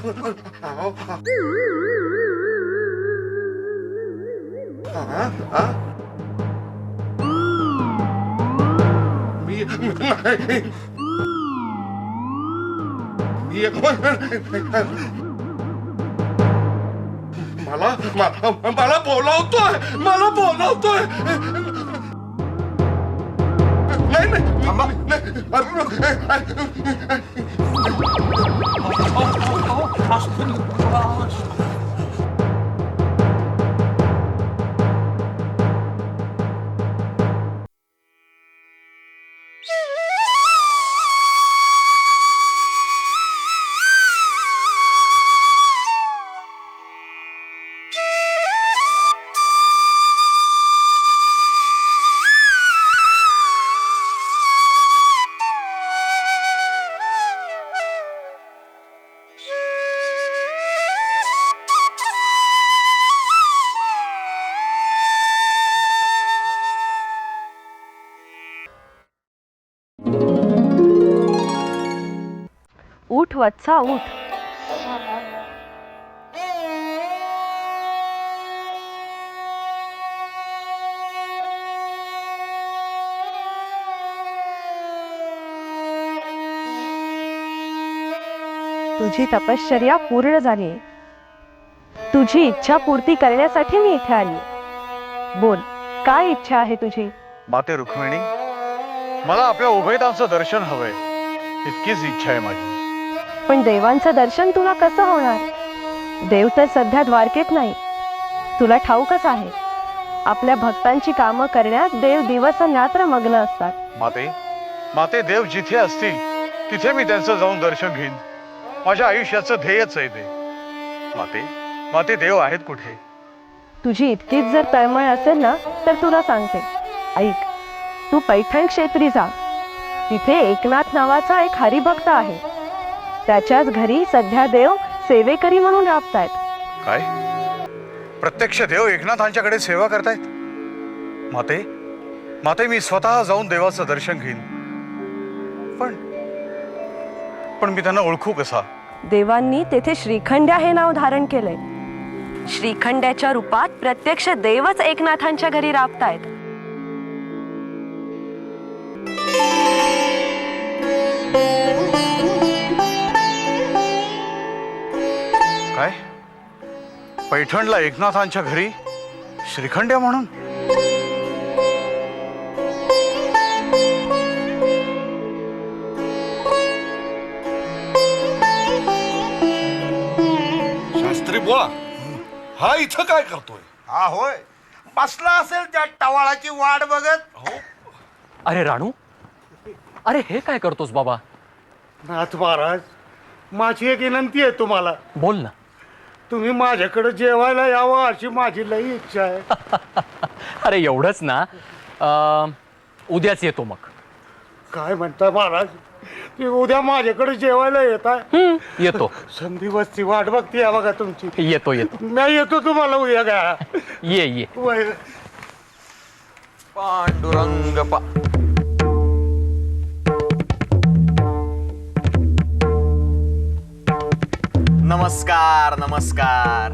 मला बोलावतोय. नाही नाही वत्सा उठ. तुझी तपश्चर्या पूर्ण झाली. तुझी इच्छा पूर्ती करण्यासाठी मी इथे आली. बोल, काय इच्छा आहे तुझी? माते रुक्मिणी, मला आपल्या उभयतांचं दर्शन हवंय, इतकीच इच्छा आहे माझी. पण देवांचं दर्शन तुला कसं होणार? देव तर सध्या द्वारकेत नाही. तुला ठाऊकच आहे, आपल्या भक्तांची कामं करण्यात देव दिवस रात्र मग्न असतात. माते देव जिथे असतील तिथे मी त्यांचं जाऊन दर्शन घेईन. माझ्या आयुष्याचं ध्येयच आहे ते. माते देव आहेत कुठे? तुझी इतकीच जर तळमळ असेल ना तर तुला सांगते, ऐक. तू पैठण क्षेत्री जा. तिथे एकनाथ नावाचा एक हरिभक्त आहे. त्याच्याच घरी सध्या देव सेवेकरी म्हणून राबतायत. काय? प्रत्यक्ष देव एकनाथांच्याकडे सेवा करतायत? माते मी स्वतः जाऊन देवाचं दर्शन घेईन. पण मी त्यांना ओळखू कसा? देवांनी तेथे श्रीखंड्या हे नाव धारण केलंय. श्रीखंड्याच्या रूपात प्रत्यक्ष देवच एकनाथांच्या घरी राबतायत. काय? पैठणला एकनाथांच्या घरी श्रीखंड्या म्हणून? शास्त्री बोला, हा इथं काय करतोय? हा होय, बसला असेल त्या टवाळाची वाट बघत. हो. अरे राणू, अरे हे काय करतोस बाबा? नाथ महाराज, माझी एक विनंती आहे तुम्हाला. बोल ना. तुम्ही माझ्याकडे जेवायला यावं अशी माझी लई इच्छा आहे. अरे एवढंच ना? उद्याच येतो मग. काय म्हणता महाराज, ती उद्या माझ्याकडे जेवायला येत आहे? येतो. संधी वस्ती वाट बघते बघा तुमची. येतो. मी येतो तुम्हाला उद्या घ्या. ये. पांडुरंग नमस्कार.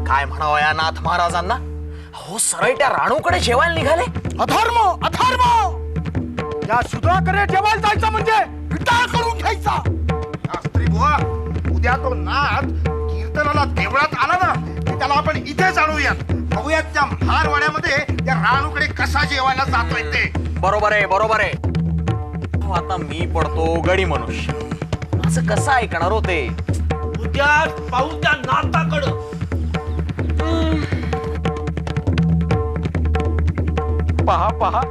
काय म्हणावं या नाथ महाराजांना? हो, सरळ त्या राणूकडे जेवायला निघाले. अधर्म. या शूद्राकडे जेवायला जायचं म्हणजे विटाळ करून घ्यायचा. शास्त्री बुवा, उद्या तो नाथ कीर्तनाला देवळात आला ना की त्याला आपण इथेच आणूयात. बघूयात त्या महारवाड्यामध्ये त्या राणूकडे कसा जेवायला जातोय ते. बरोबर आहे. हो, आता मी पडतो गडी मनुष्य. असं कसं ऐकणार होते? उद्या पाहू त्या नाथाकडं. पहा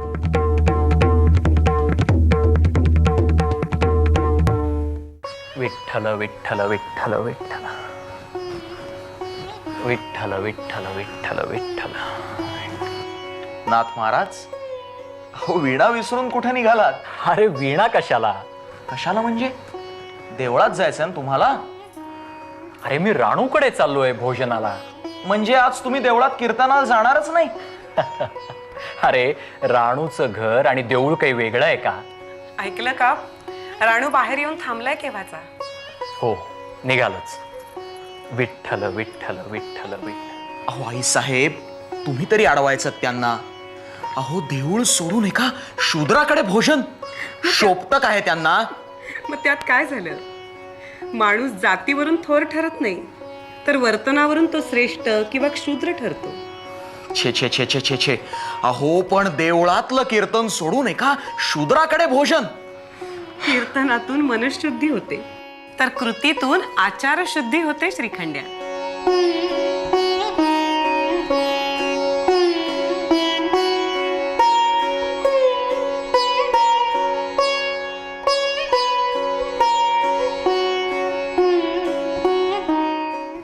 विठ्ठल विठ्ठल विठ्ठल विठ्ठल विठ्ठल विठ्ठल विठ्ठल विठ्ठल. नाथ महाराज, हो, वीणा विसरून कुठे निघालात? अरे वीणा कशाला म्हणजे? देवळात जायचं ना तुम्हाला? अरे मी राणूकडे चाललोय भोजनाला. म्हणजे आज तुम्ही देवळात कीर्तनाला जाणारच नाही? अरे राणूचं घर आणि देऊळ काही वेगळं आहे का? ऐकलं का? राणू बाहेर येऊन थांबलाय केव्हाचा. हो, निघालच. विठ्ठल विठ्ठल विठ्ठल विठ्ठल. अहो आई साहेब, तुम्ही तरी अडवायचं त्यांना. अहो, देऊळ सोडून एका शूद्राकडे भोजन शोभतं काय त्यांना? मग त्यात काय झालं? माणूस जातीवरून थोर ठरत नाही, तर वर्तनावरून तो श्रेष्ठ किंवा शूद्र ठरतो. छे छे छे छे छे छे. अहो, पण देवळातलं कीर्तन सोडून एका शूद्राकडे भोजन. कीर्तनातून मनशुद्धी होते, तर कृतीतून आचारशुद्धी होते. श्रीखंड्या,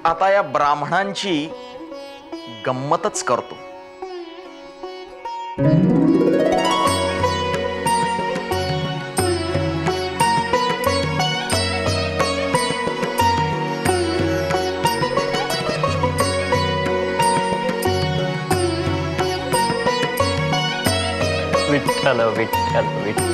आता या ब्राह्मणांची गंमतच करतो. विठ्ठल विठ्ठल विठ्ठल.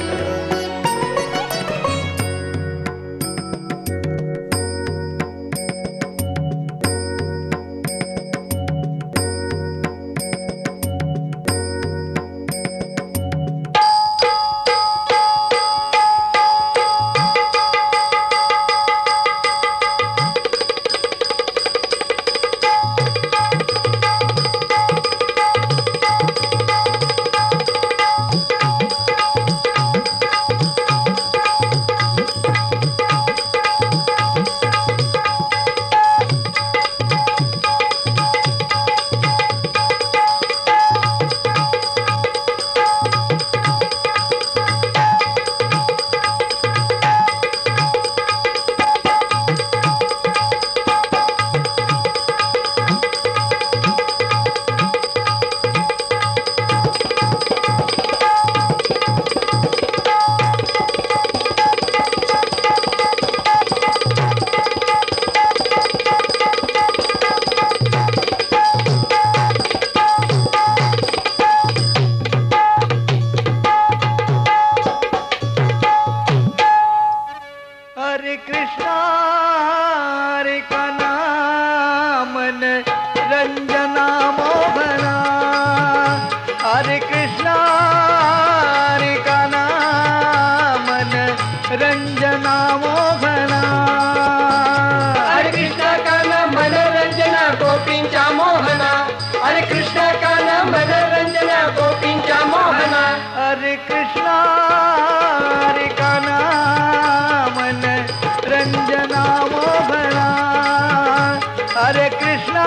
कृष्णा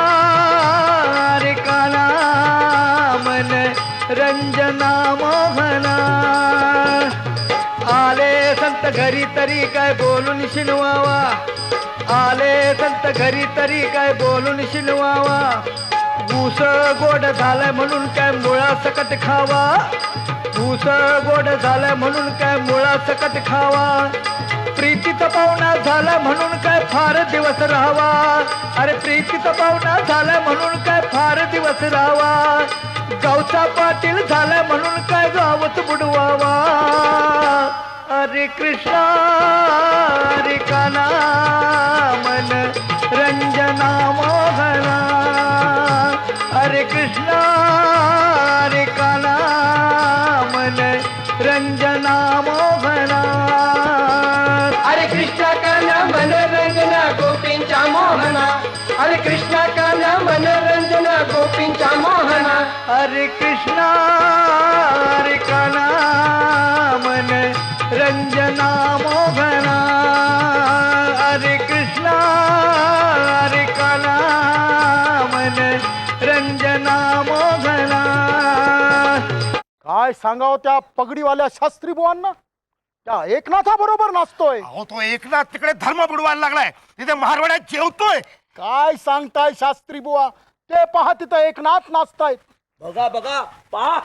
हरे काना मन रंजना मोहना आले संत घरी तरी काय बोलून शिनवावा आले संत घरी तरी काय बोलून शिनवावा ऊस गोड झालाय म्हणून काय मुळा सकट खावा ऊस गोड झालाय म्हणून काय मुळा सकट खावा प्रीतीचा पाहुणा झाला म्हणून काय फार दिवस राहावा अरे प्रीतीचा पाहुणा झाला म्हणून काय फार दिवस राहावा गावचा पाटील झाला म्हणून काय गावच बुडवावा हरे कृष्णा हरे काना मन रंजना मोहना हरे कृष्णा हरे काना मन रंजना मोहना हरे कृष्णा काना मन रंजना गोपींच्या मोहना हरे कृष्णा काना मन रंजना गोपींच्या मोहना हरे कृष्णा हरे काना मन रंजना मोहना हरे कृष्णा हरे काना मन रंजना मोहना काय सांगाव त्या पगडीवाल्या शास्त्री बुवांना त्या एकनाथाबरोबर नाचतोय. अहो तो एकनाथ तिकडे धर्म बुडवायला लागलाय तिथे महारवाड्यात जेवतोय. काय सांगताय शास्त्री बुवा ते पहा तिथं एकनाथ नाचतायत. बघा बघा पहा.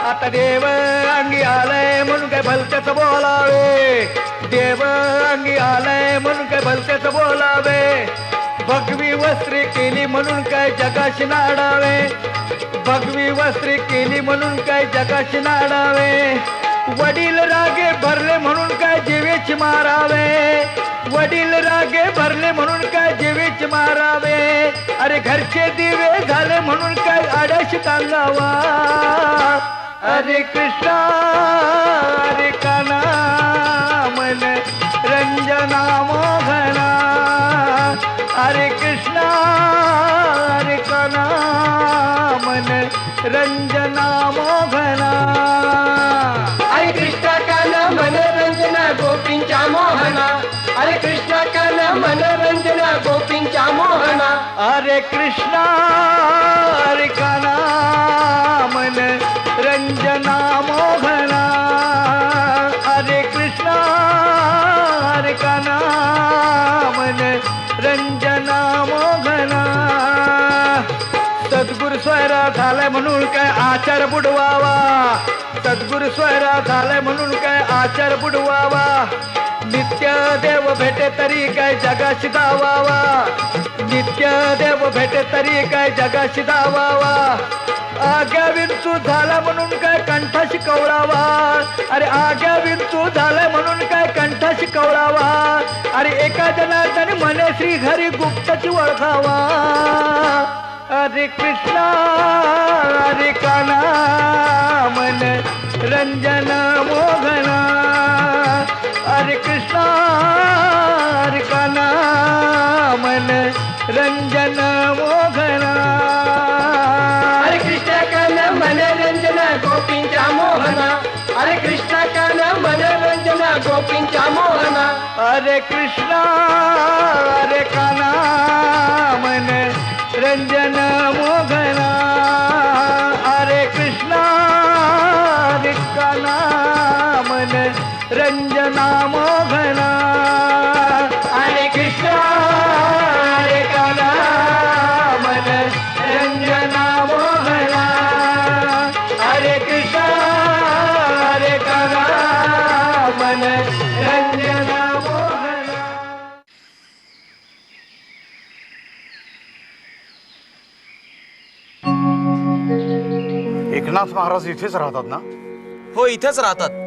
आता देव अंगी आलंय म्हणून काय भलत्याच बोलावे देव अंगी आलंय म्हणून काय भलत्याच बोलावे भगवी वस्त्री केली म्हणून काय जगाशी नाडावे भगवी वस्त्री केली म्हणून काय जगाशी नाडावे वडील रागे भरले म्हणून काय जीवेची मारावे वडील रागे भरले म्हणून काय जीवेची मारावे अरे घरचे दिवे झाले म्हणून काय आड्याशी टांगावा हरे कृष्णा हरे काना मन रंजना मोहना हरे कृष्णा हरे काना मन रंजना मोहना हरे कृष्णा काना मन रंजना गोपींच्या मोहना हरे कृष्णा काना मन रंजना गोपींच्या मोहना हरे कृष्णा हरे काना मन रंजना मोहना हरे कृष्णा हरे काना मन रंजना मोहना सद्गुरु स्वरा झालाय म्हणून काय आचार बुडवावा सद्गुरु स्वरा झालाय म्हणून काय आचार बुडवावा नित्य देव भेटे तरी काय जगाशी धावावा नित्य देव भेटे तरी काय जगाशी धावावा आग्या विंचू झाला म्हणून काय कंठाशी कवळावा अरे आग्या विंचू झाला म्हणून काय कंठाशी कवळावा अरे एका जनार्दन म्हणे श्री हरी गुप्तची ओळखावा हरे कृष्णा हरे काना मन रंजन मोहना हरे कृष्णा हरे काना मन रंजन मोहना हरे कृष्णा काना मन रंजन गोपींच्या मोहना हरे कृष्णा काना मन रंजन गोपींच्या मोहना हरे कृष्णा हरे काना मन रंजन मोहना हरे कृष्णा हरे काना मन रंजना मोहना हरे कृष्णा हरे काना मन रंजना मोहना हरे कृष्णा हरे काना मन रंजना मोहना. एकनाथ महाराज इथेच राहतात ना? हो इथेच राहतात.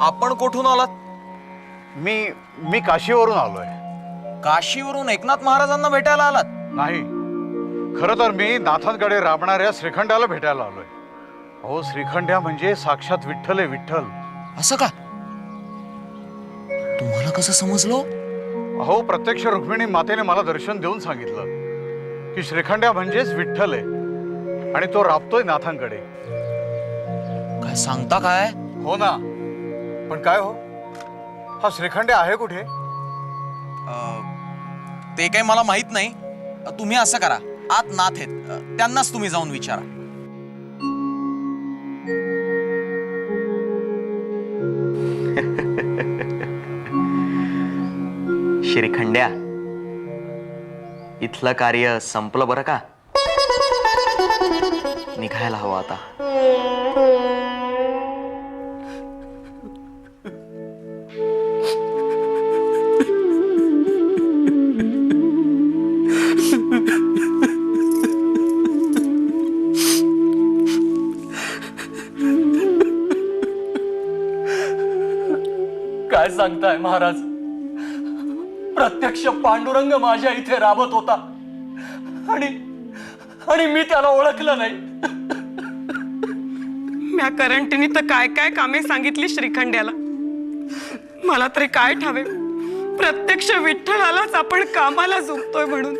आपण कुठून आलात? मी काशीवरून आलोय. काशीवरून एकनाथ महाराजांना भेटायला आलात? नाही, खरं तर मी नाथांकडे राबणाऱ्या श्रीखंडाला भेटायला आलोय. अहो श्रीखंड्या म्हणजे साक्षात विठ्ठल आहे, विठ्ठल. असं का? तुम्हाला कसं समजलं? अहो प्रत्यक्ष रुक्मिणी मातेने मला दर्शन देऊन सांगितलं की श्रीखंड्या म्हणजेच विठ्ठल आहे आणि तो राबतोय नाथांकडे. काय सांगता काय? हो ना, पण काय हो, हा श्रीखंड्या आहे कुठे? ते काही मला माहित नाही. तुम्ही असं करा, आत नाथ आहेत, त्यांनाच तुम्ही जाऊन विचारा. श्रीखंड्या, इथलं कार्य संपलं बरं का? निघायला हवं आता. काय सांगताय महाराज? प्रत्यक्ष पांडुरंग माझ्या इथे राबत होता आणि मी त्याला ओळखलं नाही. म्या करंटीनी तर काय काय कामे सांगितली श्रीखंड्याला. मला तरी काय ठावे, प्रत्यक्ष विठ्ठलालाच आपण कामाला झुकतोय म्हणून.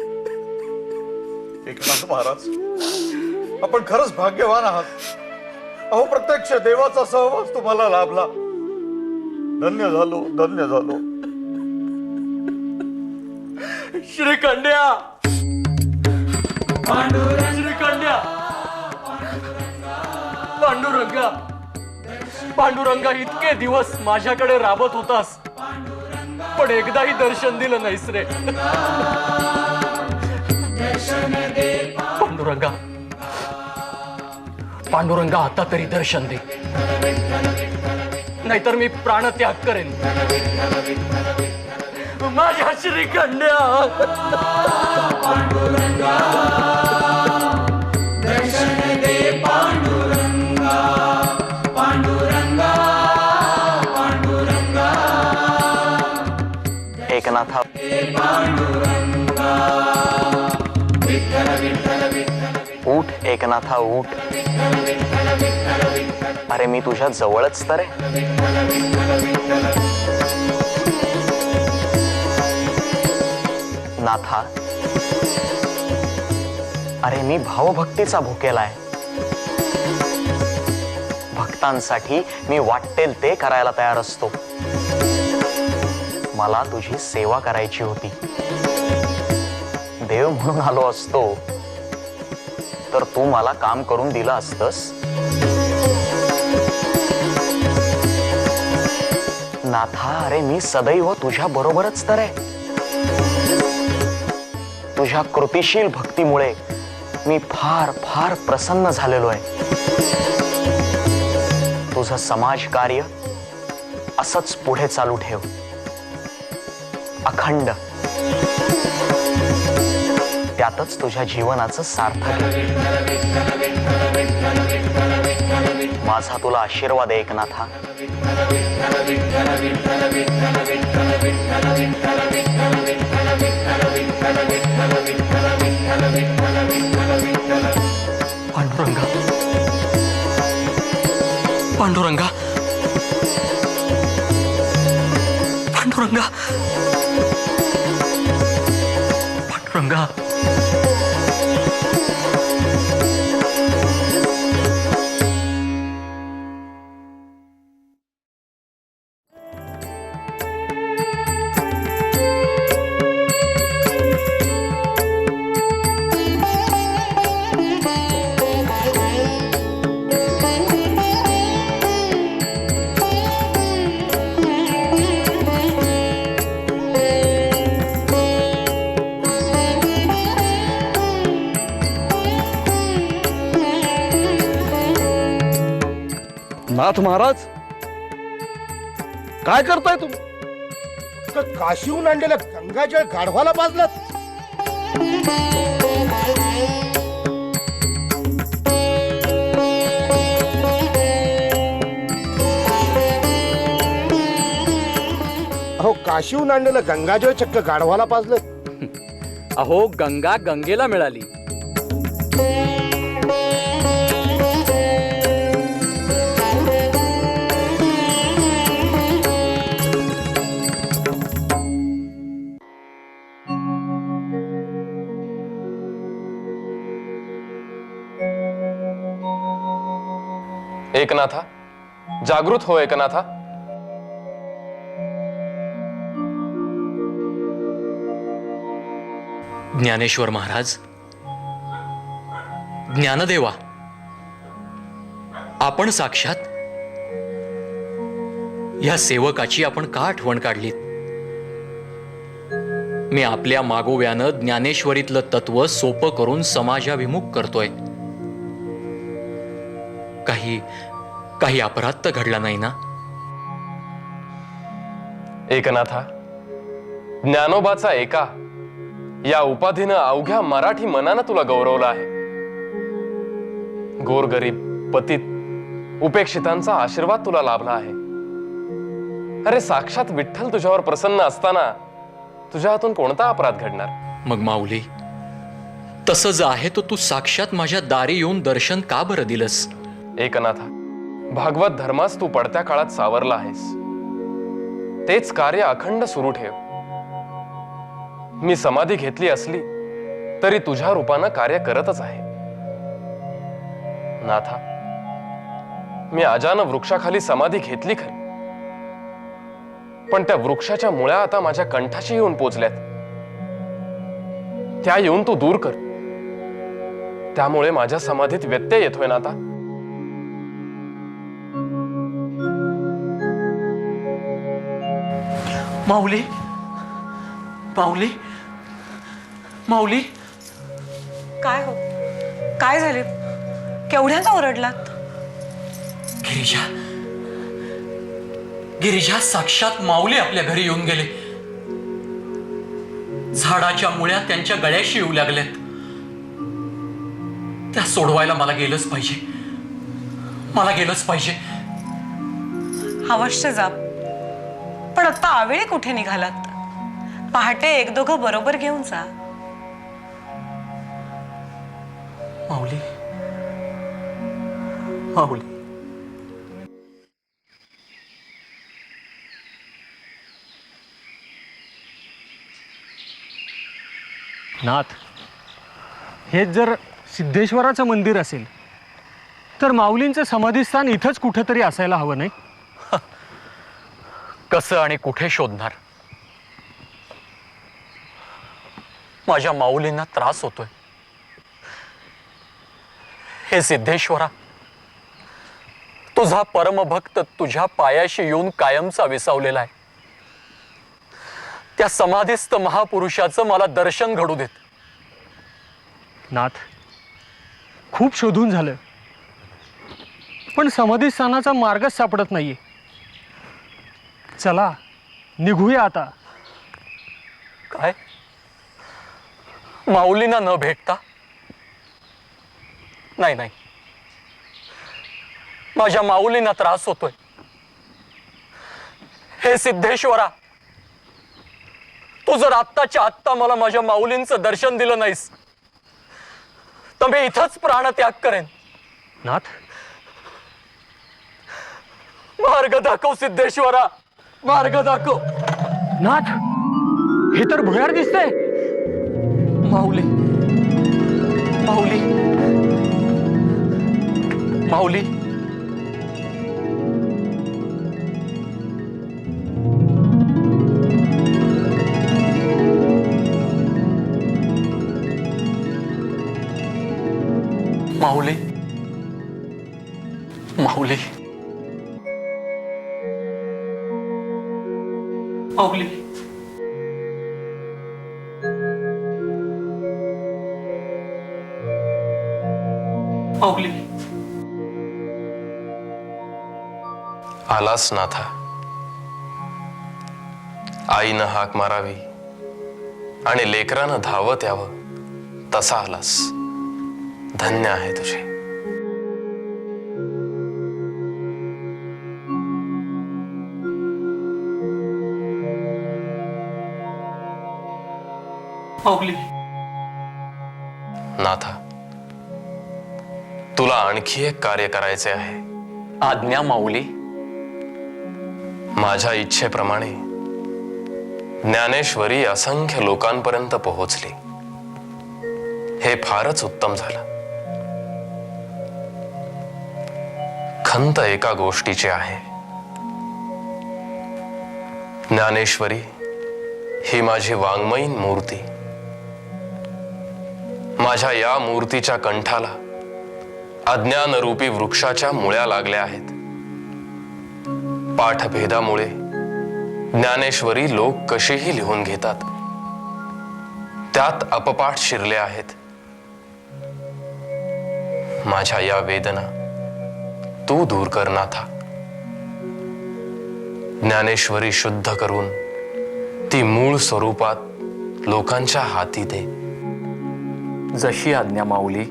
एकनाथ महाराज, आपण खरंच भाग्यवान आहात. अहो प्रत्यक्ष देवाचा सहवास तुम्हाला लाभला. धन्य झालो, धन्य झालो. श्रीखंड्या, श्रीखंड्या, पांडुरंगा, पांडुरंगा, इतके दिवस माझ्याकडे राबत होतास पण एकदाही दर्शन दिलं नाहीस रे. पांडुरंगा, पांडुरंगा, आता तरी दर्शन दे, नाहीतर मी प्राणत्याग करेन. माझ्या श्रीखंड्या, पांडुरंगा, दर्शन दे पांडुरंगा, पांडुरंगा, पांडुरंगा. एकनाथा, पांडुरंगा, विठ्ठल विठ्ठल विठ्ठल. उठ एकनाथा, उठ. अरे मी तुझ्या जवळच तर आहे. नाथा, अरे मी भावभक्तीचा भुकेलाय. भक्तांसाठी मी वाटेल ते करायला तयार असतो. मला तुझी सेवा करायची होती. देव म्हणून आलो असतो तर तू मला काम करून दिलं असतस. नाथा, अरे मी सदैव तुझ्या बरोबरच तर आहे. तुझ्या कृतिशील भक्तीमुळे मी फार फार प्रसन्न झालेलो आहे. तुझं समाज कार्य असंच पुढे चालू ठेव, अखंड. त्यातच तुझ्या जीवनाचं सार्थक आहे. माझा तुला आशीर्वाद आहे एकनाथा. पांडुरंगा, पांडुरंगा, पांडुरंगा, पांडुरंगा. नाथ महाराज, काय करताय तुम्ही? काशीहून आणलेल्या गंगाजळ गाढवाला पाजलात. अहो, काशीहून आणलेलं गंगाजळ चक्क गाढवाला पाजलं. अहो, गंगा गंगेला मिळाली. एकनाथा, जागृत हो एकनाथा. ज्ञानेश्वर महाराज, ज्ञानदेवा, आपण साक्षात या सेवकाची आपण का आठवण काढलीत? मी आपल्या मागोव्यानं ज्ञानेश्वरीतलं तत्व सोपं करून समाजाभिमुख करतोय. काही अपराध तर घडला नाही ना? एकनाथा, ज्ञानोबाचा एका या उपाधीनं अवघ्या मराठी मनानं तुला गौरवलं आहे. गोरगरीब, पतित, उपेक्षितांचा आशीर्वाद तुला लाभला आहे. अरे साक्षात विठ्ठल तुझ्यावर प्रसन्न असताना तुझ्या हातून कोणता अपराध घडणार? मग माऊली, तसं जे आहे तो तू साक्षात माझ्या दारी येऊन दर्शन का बरं दिलंस? एकनाथा, भागवत धर्मास तू पडत्या काळात सावरला आहेस. तेच कार्य अखंड सुरू ठेव. मी समाधी घेतली असली तरी तुझ्या रूपानं कार्य करतच आहे. नाथा, मी अजान वृक्षाखाली समाधी घेतली खरी, पण त्या वृक्षाच्या मुळ्या आता माझ्या कंठाशी येऊन पोचल्यात. त्या येऊन तू दूर कर. त्यामुळे माझ्या समाधीत व्यत्यय येतोय नाथा. माऊली, माऊली, माऊली. काय हो, काय झाले? केवढ्यांदा ओरडलात? गिरिजा, गिरिजा, साक्षात माऊली आपल्या घरी येऊन गेले. झाडाच्या मुळ्या त्यांच्या गळ्याशी येऊ लागल्यात. त्या सोडवायला मला गेलंच पाहिजे, मला गेलंच पाहिजे. अवश्य जा, पण आता आवेळी कुठे निघालात? पहाटे एक दोघं बरोबर घेऊन जा. माऊली, माऊली. नाथ, हेच जर सिद्धेश्वराचं मंदिर असेल तर माऊलींचं समाधीस्थान इथंच कुठेतरी असायला हवं, नाही? कसं आणि कुठे शोधणार? माझ्या माऊलींना त्रास होतोय. हे सिद्धेश्वरा, तुझा परमभक्त तुझ्या पायाशी येऊन कायमचा विसावलेला आहे. त्या समाधीस्थ महापुरुषाचं मला दर्शन घडू देत. नाथ, खूप शोधून झालं, पण समाधीस्थानाचा मार्गच सापडत नाहीये. चला निघूया आता. काय? माऊलींना न भेटता? नाही नाही, माझ्या माऊलींना त्रास होतोय. हे सिद्धेश्वरा, तू जर आत्ताच्या आत्ता मला माझ्या माऊलींचं दर्शन दिलं नाहीस तर मी इथंच प्राणत्याग करेन. नाथ, मार्ग दाखव सिद्धेश्वरा, मार्ग दाखव. नाथ, हे तर भुयार दिसतंय. माऊली, माऊली, माऊली. माऊली, माऊली, माऊली. माऊली. आलास नाथा. आईनं हाक मारावी आणि लेकरानं धावत यावं तसा आलास. धन्य आहे तुझे. माऊली. नाथा, तुला आणखी एक कार्य करायचे आहे. आज्ञा माऊली. माझ्या इच्छेप्रमाणे ज्ञानेश्वरी असंख्य लोकांपर्यंत पोहोचली. हे फारच उत्तम झालं. खंत एका गोष्टीची आहे. ज्ञानेश्वरी ही माझी वाङ्मयीन मूर्ती. माझ्या या मूर्तीच्या कंठाला अज्ञानरूपी वृक्षाच्या मुळ्या लागल्या आहेत. पाठभेदामुळे ज्ञानेश्वरी लोक कशीही लिहून घेतात. त्यात अपपाठ शिरले आहेत. माझ्या या वेदना तू दूर कर नाथा. ज्ञानेश्वरी शुद्ध करून ती मूळ स्वरूपात लोकांच्या हाती दे. जशी आज्ञा माऊली.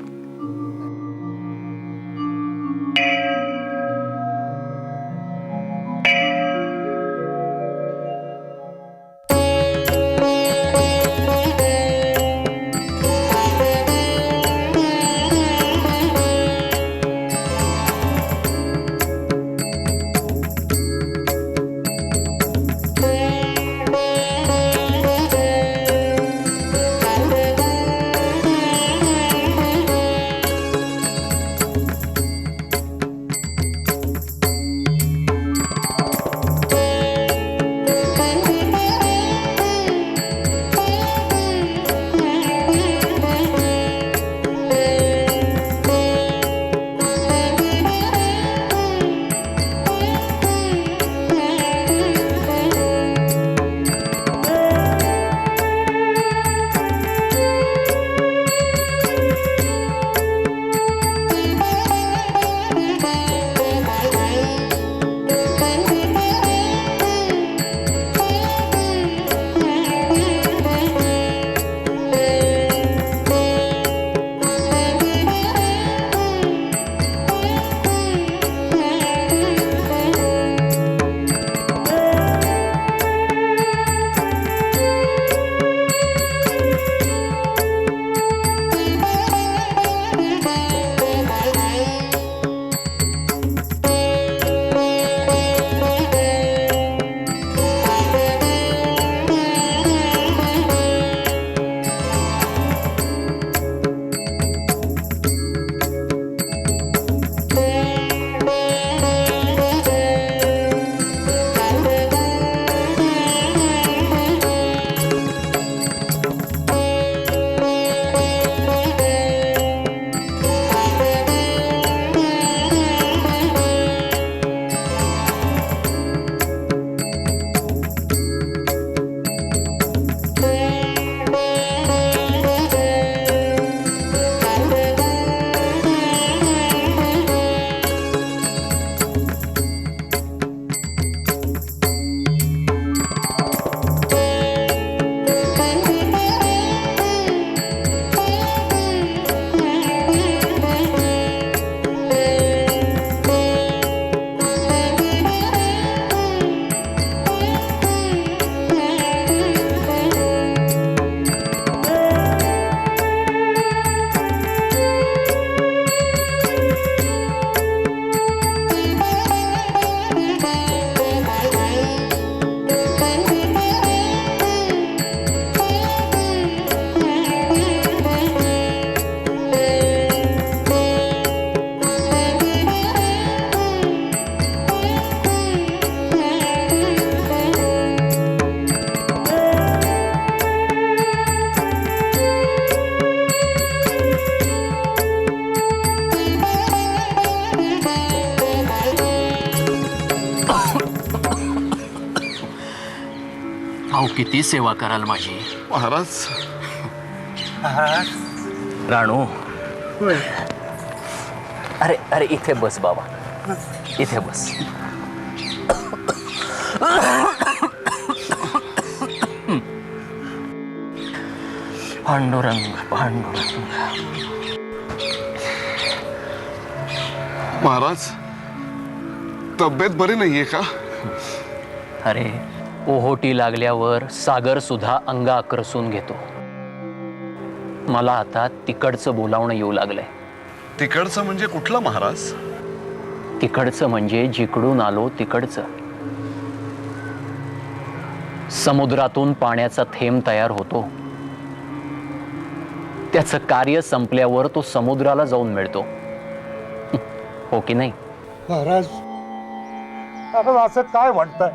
अहो किती सेवा कराल माझी महाराज. राणू. अरे अरे इथे बस बाबा, इथे बस. पांडुरंग पांडुरंग. महाराज तब्येत बरी नाहीये का? अरे ओहोटी लागल्यावर सागर सुद्धा अंग आकर्षून घेतो. मला आता तिकडचं बोलावणं येऊ लागलंय. तिकडचं म्हणजे कुठलं महाराज? तिकडचं म्हणजे जिकडून आलो तिकडचं. समुद्रातून पाण्याचा थेंब तयार होतो, त्याचं कार्य संपल्यावर तो समुद्राला जाऊन मिळतो, हो की नाही? महाराज महाराज असं काय म्हणताय?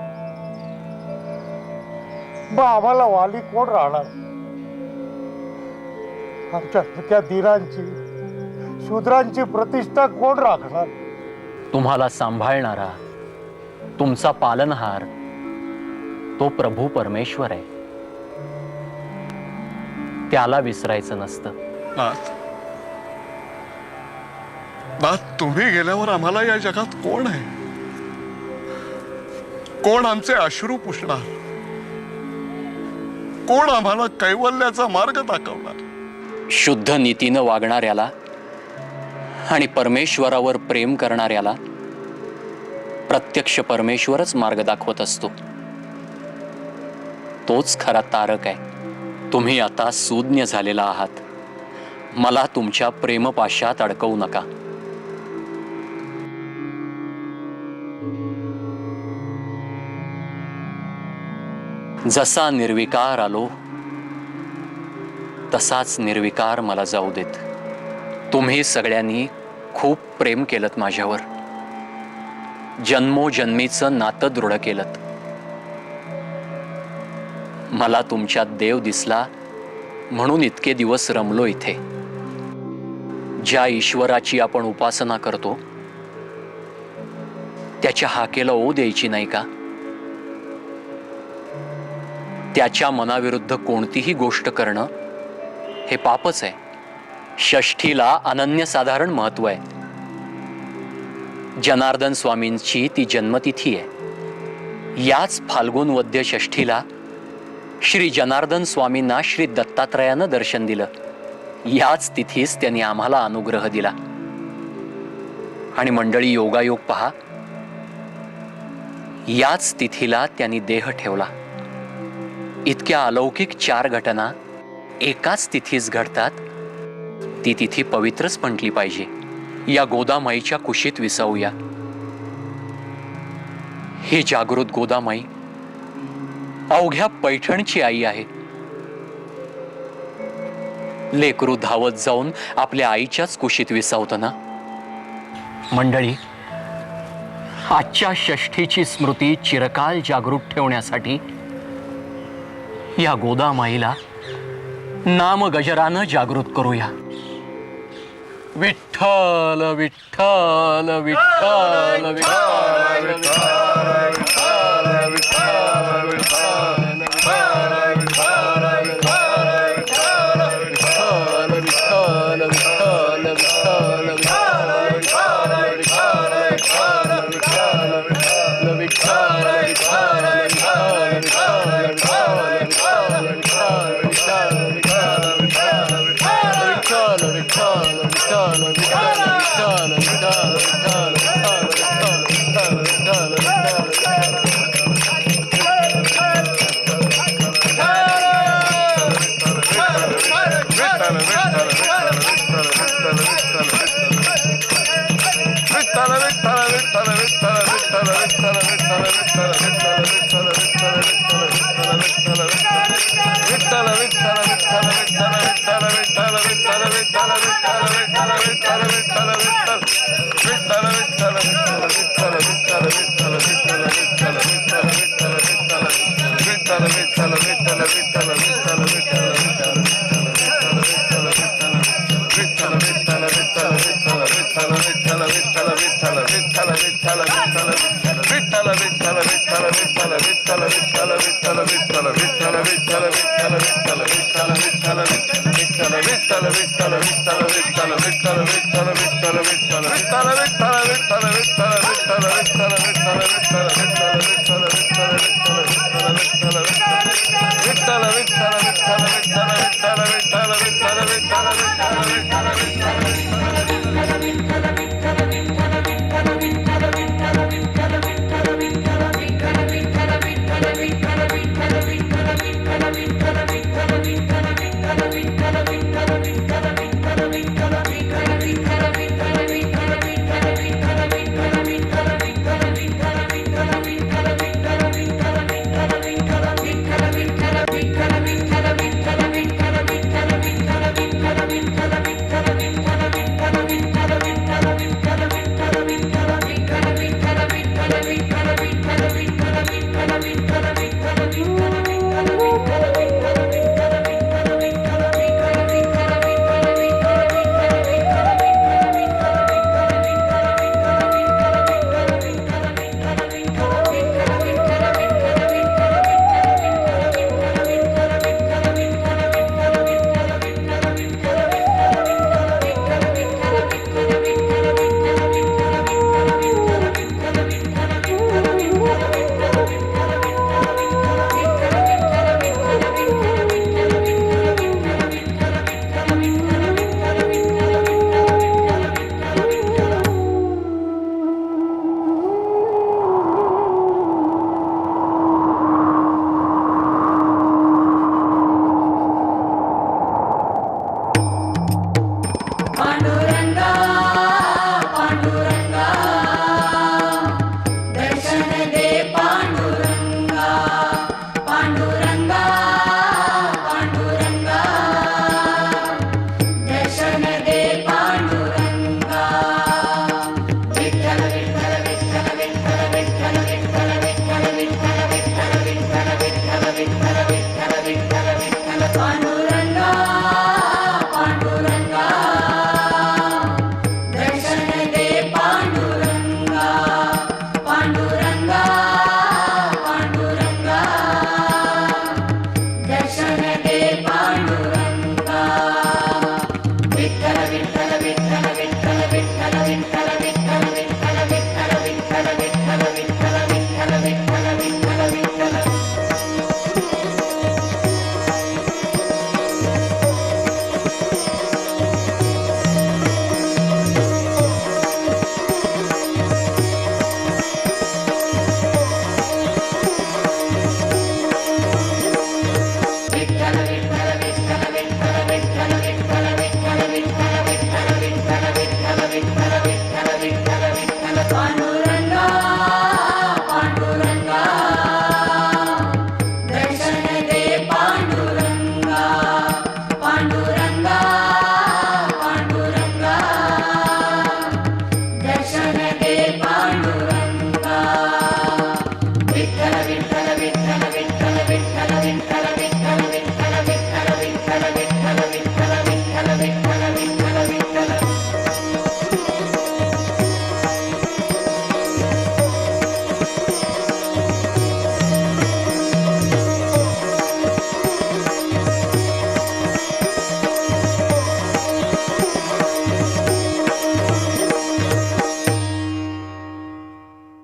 मग आम्हाला वाली कोण राहणार? आमच्या दीनांची शूद्रांची प्रतिष्ठा कोण राखणार? तुम्हाला सांभाळणारा तुमचा पालनहार तो प्रभू परमेश्वर आहे. त्याला विसरायचं नसतं. नाथ, तुम्ही गेल्यावर आम्हाला या जगात कोण आहे? कोण आमचे अश्रू पुसणार? कोण आम्हाला कैवल्याचा मार्ग दाखवणार? शुद्ध नीतीनं वागणाऱ्याला आणि परमेश्वरावर प्रेम करणाऱ्याला प्रत्यक्ष परमेश्वरच मार्ग दाखवत असतो. तोच खरा तारक आहे. तुम्ही आता सुज्ञ झालेला आहात. मला तुमच्या प्रेमपाशात अडकवू नका. जसा निर्विकार आलो तसाच निर्विकार मला जाऊ देत. तुम्ही सगळ्यांनी खूप प्रेम केलत माझ्यावर. जन्मोजन्मीचं नातं दृढ केलत. मला तुमच्यात देव दिसला म्हणून इतके दिवस रमलो इथे. ज्या ईश्वराची आपण उपासना करतो त्याच्या हाकेला ओ द्यायची नाही का? त्याच्या मनाविरुद्ध कोणतीही गोष्ट करणं हे पापच आहे. षष्ठीला अनन्यसाधारण महत्व आहे. जनार्दन स्वामींची ती जन्मतिथी आहे. याच फाल्गुन वद्य षष्ठीला श्री जनार्दन स्वामींना श्री दत्तात्रयानं दर्शन दिलं. याच तिथीस त्यांनी आम्हाला अनुग्रह दिला. आणि मंडळी, योगायोग पहा, याच तिथीला त्यांनी देह ठेवला. इतक्या अलौकिक 4 घटना एकाच तिथीस घडतात. ती तिथी पवित्रच म्हटली पाहिजे. या गोदामाईच्या कुशीत विसावूया. ही जागृत गोदामाई अवघ्या पैठणची आई आहे. लेकरू धावत जाऊन आपल्या आईच्याच कुशीत विसावतं ना. मंडळी, आजच्या षष्ठीची स्मृती चिरकाल जागृत ठेवण्यासाठी या गोदामाईला नाम गजरानं जागृत करूया. विठ्ठल विठ्ठल विठ्ठल विठ्ठल विठ्ठल